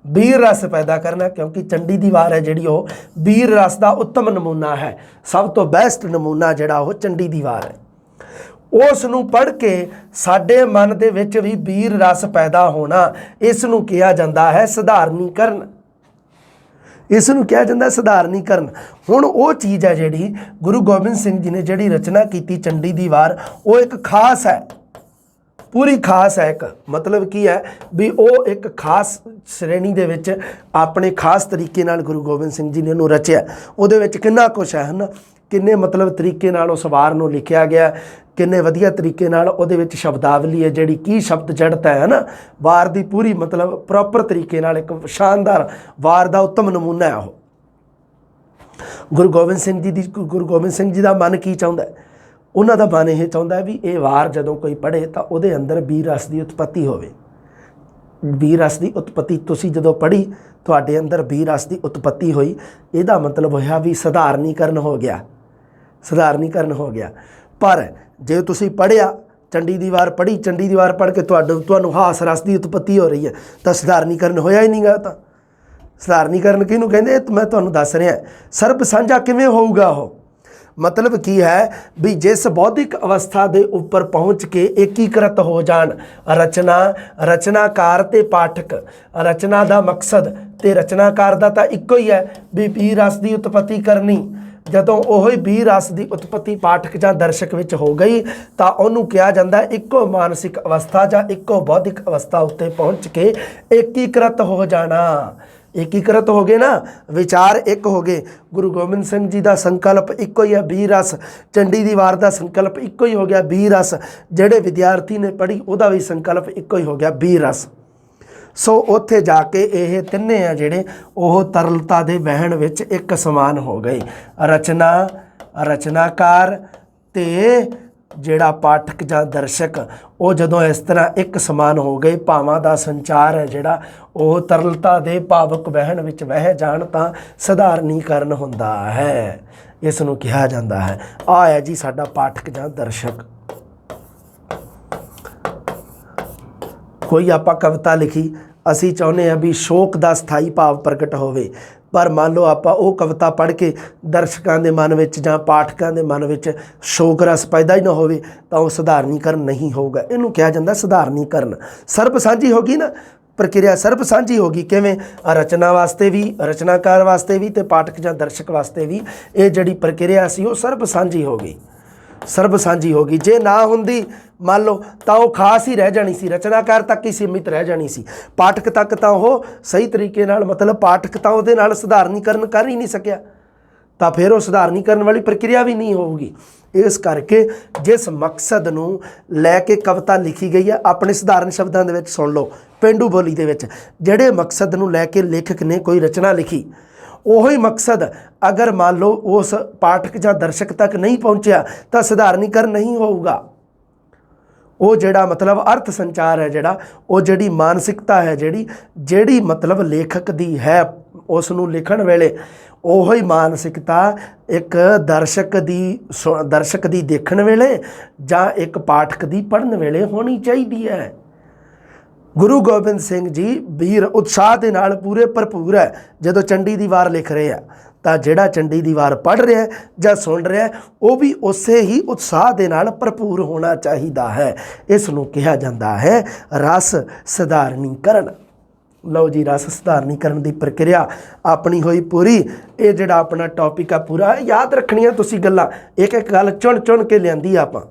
ਵੀਰ ਰਸ ਪੈਦਾ ਕਰਨਾ, ਕਿਉਂਕਿ ਚੰਡੀ ਦੀ ਵਾਰ ਹੈ ਜਿਹੜੀ ਉਹ ਵੀਰ ਰਸ ਦਾ ਉੱਤਮ ਨਮੂਨਾ ਹੈ। ਸਭ ਤੋਂ ਬੈਸਟ ਨਮੂਨਾ ਜਿਹੜਾ ਉਹ ਚੰਡੀ ਦੀ ਵਾਰ ਹੈ। ਉਸ ਨੂੰ ਪੜ੍ਹ ਕੇ ਸਾਡੇ ਮਨ ਦੇ ਵਿੱਚ ਵੀ ਵੀਰ ਰਸ ਪੈਦਾ ਹੋਣਾ, ਇਸ ਨੂੰ ਕਿਹਾ ਜਾਂਦਾ ਹੈ ਸਧਾਰਨੀਕਰਨ। ਇਸ ਨੂੰ ਕਿਹਾ ਜਾਂਦਾ ਸਧਾਰਨੀਕਰਨ। ਹੁਣ ਉਹ ਚੀਜ਼ ਹੈ ਜਿਹੜੀ ਗੁਰੂ ਗੋਬਿੰਦ ਸਿੰਘ ਜੀ ਨੇ ਜਿਹੜੀ ਰਚਨਾ ਕੀਤੀ ਚੰਡੀ ਦੀ ਵਾਰ, ਉਹ ਇੱਕ ਖਾਸ ਹੈ, ਪੂਰੀ ਖਾਸ ਹੈ। ਇੱਕ ਮਤਲਬ ਕੀ ਹੈ ਵੀ ਉਹ ਇੱਕ ਖਾਸ ਸ਼੍ਰੇਣੀ ਦੇ ਵਿੱਚ ਆਪਣੇ ਖਾਸ ਤਰੀਕੇ ਨਾਲ ਗੁਰੂ ਗੋਬਿੰਦ ਸਿੰਘ ਜੀ ਨੇ ਉਹਨੂੰ ਰਚਿਆ। ਉਹਦੇ ਵਿੱਚ ਕਿੰਨਾ ਕੁਛ ਹੈ ਨਾ, ਕਿੰਨੇ ਮਤਲਬ ਤਰੀਕੇ ਨਾਲ ਉਸ ਵਾਰ ਨੂੰ ਲਿਖਿਆ ਗਿਆ, ਕਿੰਨੇ ਵਧੀਆ ਤਰੀਕੇ ਨਾਲ ਉਹਦੇ ਵਿੱਚ ਸ਼ਬਦਾਵਲੀ ਹੈ ਜਿਹੜੀ, ਕੀ ਸ਼ਬਦ ਜੜਤ ਹੈ ਨਾ, ਵਾਰ ਦੀ ਪੂਰੀ ਮਤਲਬ ਪ੍ਰੋਪਰ ਤਰੀਕੇ ਨਾਲ ਇੱਕ ਸ਼ਾਨਦਾਰ ਵਾਰ ਦਾ ਉੱਤਮ ਨਮੂਨਾ ਹੈ ਉਹ। ਗੁਰੂ ਗੋਬਿੰਦ ਸਿੰਘ ਜੀ ਦਾ ਮਨ ਕੀ ਚਾਹੁੰਦਾ? ਉਹਨਾਂ ਦਾ ਮਨ ਇਹ ਚਾਹੁੰਦਾ ਵੀ ਇਹ ਵਾਰ ਜਦੋਂ ਕੋਈ ਪੜ੍ਹੇ ਤਾਂ ਉਹਦੇ ਅੰਦਰ ਵੀਰ ਰਸ ਦੀ ਉਤਪੱਤੀ ਹੋਵੇ। ਵੀਰ ਰਸ ਦੀ ਉਤਪੱਤੀ ਤੁਸੀਂ ਜਦੋਂ ਪੜ੍ਹੀ, ਤੁਹਾਡੇ ਅੰਦਰ ਵੀਰ ਰਸ ਦੀ ਉਤਪੱਤੀ ਹੋਈ, ਇਹਦਾ ਮਤਲਬ ਹੋਇਆ ਵੀ ਸਧਾਰਨੀਕਰਨ ਹੋ ਗਿਆ, ਸਧਾਰਨੀਕਰਨ ਹੋ ਗਿਆ। ਪਰ ਜੇ ਤੁਸੀਂ ਪੜ੍ਹਿਆ, ਚੰਡੀ ਦੀ ਵਾਰ ਪੜ੍ਹੀ, ਚੰਡੀ ਦੀ ਵਾਰ ਪੜ੍ਹ ਕੇ ਤੁਹਾਨੂੰ ਹਾਸ ਰਸ ਦੀ ਉਤਪੱਤੀ ਹੋ ਰਹੀ ਹੈ, ਤਾਂ ਸਧਾਰਨੀਕਰਨ ਹੋਇਆ ਹੀ ਨਹੀਂ ਗਾ। ਤਾਂ ਸਧਾਰਨੀਕਰਨ ਕਿਹਨੂੰ ਕਹਿੰਦੇ? ਮੈਂ ਤੁਹਾਨੂੰ ਦੱਸ ਰਿਹਾ। ਸਰਬ ਸਾਂਝਾ ਕਿਵੇਂ ਹੋਊਗਾ ਉਹ? ਮਤਲਬ ਕੀ ਹੈ ਵੀ ਜਿਸ ਬੌਧਿਕ ਅਵਸਥਾ ਦੇ ਉੱਪਰ ਪਹੁੰਚ ਕੇ ਏਕੀਕ੍ਰਿਤ ਹੋ ਜਾਣ ਰਚਨਾਕਾਰ ਤੇ ਪਾਠਕ। ਰਚਨਾ ਦਾ ਮਕਸਦ ਤੇ ਰਚਨਾਕਾਰ ਦਾ ਤਾਂ ਇੱਕੋ ਹੀ ਹੈ ਵੀ ਵੀਰ ਰਸ ਦੀ ਉਤਪੱਤੀ ਕਰਨੀ। ਜਦੋਂ ਉਹ ਹੀ ਵੀਰ ਰਸ ਦੀ ਉਤਪੱਤੀ ਪਾਠਕ ਜਾਂ ਦਰਸ਼ਕ ਵਿੱਚ ਹੋ ਗਈ ਤਾਂ ਉਹਨੂੰ ਕਿਹਾ ਜਾਂਦਾ ਇੱਕੋ ਮਾਨਸਿਕ ਅਵਸਥਾ ਜਾਂ ਇੱਕੋ ਬੌਧਿਕ ਅਵਸਥਾ ਉੱਤੇ ਪਹੁੰਚ ਕੇ ਏਕੀਕ੍ਰਿਤ ਹੋ ਜਾਣਾ। ਏਕੀਕ੍ਰਿਤ ਹੋ ਗਏ ਨਾ, ਵਿਚਾਰ ਇੱਕ ਹੋ ਗਏ। ਗੁਰੂ ਗੋਬਿੰਦ ਸਿੰਘ ਜੀ ਦਾ ਸੰਕਲਪ ਇੱਕੋ ਹੀ ਹੈ, ਵੀਰ ਰਸ। ਚੰਡੀ ਦੀ ਵਾਰ ਦਾ ਸੰਕਲਪ ਇੱਕੋ ਹੀ ਹੋ ਗਿਆ, ਵੀਰ ਰਸ। ਜਿਹੜੇ ਵਿਦਿਆਰਥੀ ਨੇ ਪੜ੍ਹੀ ਉਹਦਾ ਵੀ ਸੰਕਲਪ ਇੱਕੋ ਹੀ ਹੋ ਗਿਆ, ਵੀਰ ਰਸ। ਸੋ ਉੱਥੇ ਜਾ ਕੇ ਇਹ ਤਿੰਨੇ ਆ ਜਿਹੜੇ ਉਹ ਤਰਲਤਾ ਦੇ ਵਹਿਣ ਵਿੱਚ ਇੱਕ ਸਮਾਨ ਹੋ ਗਏ। ਰਚਨਾਕਾਰ ਤੇ ਜਿਹੜਾ ਪਾਠਕ ਜਾਂ ਦਰਸ਼ਕ, ਉਹ ਜਦੋਂ ਇਸ ਤਰ੍ਹਾਂ ਇੱਕ ਸਮਾਨ ਹੋ ਗਏ, ਭਾਵਾਂ ਦਾ ਸੰਚਾਰ ਹੈ ਜਿਹੜਾ ਉਹ ਤਰਲਤਾ ਦੇ ਭਾਵਕ ਵਹਿਣ ਵਿੱਚ ਵਹਿ ਜਾਣ ਤਾਂ ਸਧਾਰਨੀਕਰਨ ਹੁੰਦਾ ਹੈ। ਇਸ ਨੂੰ ਕਿਹਾ ਜਾਂਦਾ ਹੈ। ਆਹ ਹੈ ਜੀ ਸਾਡਾ ਪਾਠਕ ਜਾਂ ਦਰਸ਼ਕ। ਕੋਈ ਆਪਾਂ ਕਵਿਤਾ ਲਿਖੀ, ਅਸੀਂ ਚਾਹੁੰਦੇ ਹਾਂ ਵੀ ਸ਼ੋਕ ਦਾ ਸਥਾਈ ਭਾਵ ਪ੍ਰਗਟ ਹੋਵੇ, ਪਰ ਮੰਨ ਲਓ ਆਪਾਂ ਉਹ ਕਵਿਤਾ ਪੜ੍ਹ ਕੇ ਦਰਸ਼ਕਾਂ ਦੇ ਮਨ ਵਿੱਚ ਜਾਂ ਪਾਠਕਾਂ ਦੇ ਮਨ ਵਿੱਚ ਸ਼ੋਕ ਰਸ ਪੈਦਾ ਹੀ ਨਾ ਹੋਵੇ ਤਾਂ ਉਹ ਸਧਾਰਨੀਕਰਨ ਨਹੀਂ ਹੋਊਗਾ। ਇਹਨੂੰ ਕਿਹਾ ਜਾਂਦਾ ਸਧਾਰਨੀਕਰਨ। ਸਰਬ ਸਾਂਝੀ ਹੋ ਗਈ ਨਾ ਪ੍ਰਕਿਰਿਆ, ਸਰਬ ਸਾਂਝੀ ਹੋ ਗਈ। ਕਿਵੇਂ? ਰਚਨਾ ਵਾਸਤੇ ਵੀ, ਰਚਨਾਕਾਰ ਵਾਸਤੇ ਵੀ ਤੇ ਪਾਠਕ ਜਾਂ ਦਰਸ਼ਕ ਵਾਸਤੇ ਵੀ ਇਹ ਜਿਹੜੀ ਪ੍ਰਕਿਰਿਆ ਸੀ ਉਹ ਸਰਬ ਸਾਂਝੀ ਹੋ ਗਈ, ਸਰਬ ਸਾਂਝੀ ਹੋ ਗਈ। ਜੇ ਨਾ ਹੁੰਦੀ ਮੰਨ ਲਓ ਤਾਂ ਉਹ ਖਾਸ ਹੀ ਰਹਿ ਜਾਣੀ ਸੀ, ਰਚਨਾਕਾਰ ਤੱਕ ਹੀ ਸੀਮਿਤ ਰਹਿ ਜਾਣੀ ਸੀ। ਪਾਠਕ ਤੱਕ ਤਾਂ ਉਹ ਸਹੀ ਤਰੀਕੇ ਨਾਲ ਮਤਲਬ ਪਾਠਕ ਤਾਂ ਉਹਦੇ ਨਾਲ ਸਧਾਰਨੀਕਰਨ ਕਰ ਹੀ ਨਹੀਂ ਸਕਿਆ, ਤਾਂ ਫਿਰ ਉਹ ਸਧਾਰਨੀਕਰਨ ਵਾਲੀ ਪ੍ਰਕਿਰਿਆ ਵੀ ਨਹੀਂ ਹੋਊਗੀ। ਇਸ ਕਰਕੇ ਜਿਸ ਮਕਸਦ ਨੂੰ ਲੈ ਕੇ ਕਵਿਤਾ ਲਿਖੀ ਗਈ ਹੈ, ਆਪਣੇ ਸਧਾਰਨ ਸ਼ਬਦਾਂ ਦੇ ਵਿੱਚ ਸੁਣ ਲਓ, ਪੇਂਡੂ ਬੋਲੀ ਦੇ ਵਿੱਚ ਜਿਹੜੇ ਮਕਸਦ ਨੂੰ ਲੈ ਕੇ ਲੇਖਕ ਨੇ ਕੋਈ ਰਚਨਾ ਲਿਖੀ, ਉਹੀ ਮਕਸਦ ਅਗਰ ਮੰਨ ਲਓ ਉਸ ਪਾਠਕ ਜਾਂ ਦਰਸ਼ਕ ਤੱਕ ਨਹੀਂ ਪਹੁੰਚਿਆ ਤਾਂ ਸਧਾਰਨੀਕਰਨ ਨਹੀਂ ਹੋਊਗਾ। ਉਹ ਜਿਹੜਾ ਮਤਲਬ ਅਰਥ ਸੰਚਾਰ ਹੈ, ਜਿਹੜਾ ਉਹ ਜਿਹੜੀ ਮਾਨਸਿਕਤਾ ਹੈ, ਜਿਹੜੀ ਮਤਲਬ ਲੇਖਕ ਦੀ ਹੈ ਉਸ ਨੂੰ ਲਿਖਣ ਵੇਲੇ, ਉਹੀ ਮਾਨਸਿਕਤਾ ਇੱਕ ਦਰਸ਼ਕ ਦੀ ਦੇਖਣ ਵੇਲੇ ਜਾਂ ਇੱਕ ਪਾਠਕ ਦੀ ਪੜ੍ਹਨ ਵੇਲੇ ਹੋਣੀ ਚਾਹੀਦੀ ਹੈ। ਗੁਰੂ ਗੋਬਿੰਦ ਸਿੰਘ ਜੀ ਵੀਰ ਉਤਸ਼ਾਹ ਦੇ ਨਾਲ ਪੂਰੇ ਭਰਪੂਰ ਹੈ। ਜਦੋਂ ਚੰਡੀ ਦੀ ਵਾਰ ਲਿਖ ਰਹੇ ਆ ਤਾਂ ਜਿਹੜਾ ਚੰਡੀ ਦੀ ਵਾਰ ਪੜ੍ਹ ਰਿਹਾ ਜਾਂ ਸੁਣ ਰਿਹਾ ਉਹ ਵੀ ਉਸੇ ਹੀ ਉਤਸ਼ਾਹ ਦੇ ਨਾਲ ਭਰਪੂਰ ਹੋਣਾ ਚਾਹੀਦਾ ਹੈ। ਇਸ ਨੂੰ ਕਿਹਾ ਜਾਂਦਾ ਹੈ ਰਸ ਸਧਾਰਨੀਕਰਨ। ਲਓ ਜੀ, ਰਸ ਸਧਾਰਨੀਕਰਨ ਦੀ ਪ੍ਰਕਿਰਿਆ ਆਪਣੀ ਹੋਈ ਪੂਰੀ। ਇਹ ਜਿਹੜਾ ਆਪਣਾ ਟੌਪਿਕ ਆ ਪੂਰਾ ਯਾਦ ਰੱਖਣੀਆਂ ਤੁਸੀਂ ਗੱਲਾਂ, ਇੱਕ ਇੱਕ ਗੱਲ ਚੁਣ ਚੁਣ ਕੇ ਲਿਆਂਦੀ ਆਪਾਂ।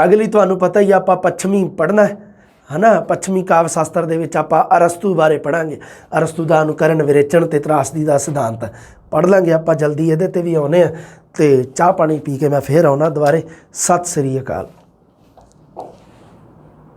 ਅਗਲੀ ਤੁਹਾਨੂੰ ਪਤਾ ਹੀ ਆਪਾਂ ਪੱਛਮੀ ਪੜ੍ਹਨਾ ਹੈ ਨਾ। ਪੱਛਮੀ ਕਾਵਿ ਸ਼ਾਸਤਰ ਦੇ ਵਿੱਚ ਆਪਾਂ ਅਰਸਤੂ ਬਾਰੇ ਪੜ੍ਹਾਂਗੇ। ਅਰਸਤੂ ਦਾ ਅਨੁਕਰਨ, ਵਿਰੇਚਨ ਤੇ ਤਰਾਸਦੀ ਦਾ ਸਿਧਾਂਤ ਪੜ੍ਹ ਲਾਂਗੇ ਆਪਾਂ ਜਲਦੀ। ਇਹਦੇ ਤੇ ਵੀ ਆਉਨੇ ਆ। ਤੇ ਚਾਹ ਪਾਣੀ ਪੀ ਕੇ ਮੈਂ ਫੇਰ ਆਉਣਾ ਦੁਬਾਰੇ। ਸਤਿ ਸ੍ਰੀ ਅਕਾਲ।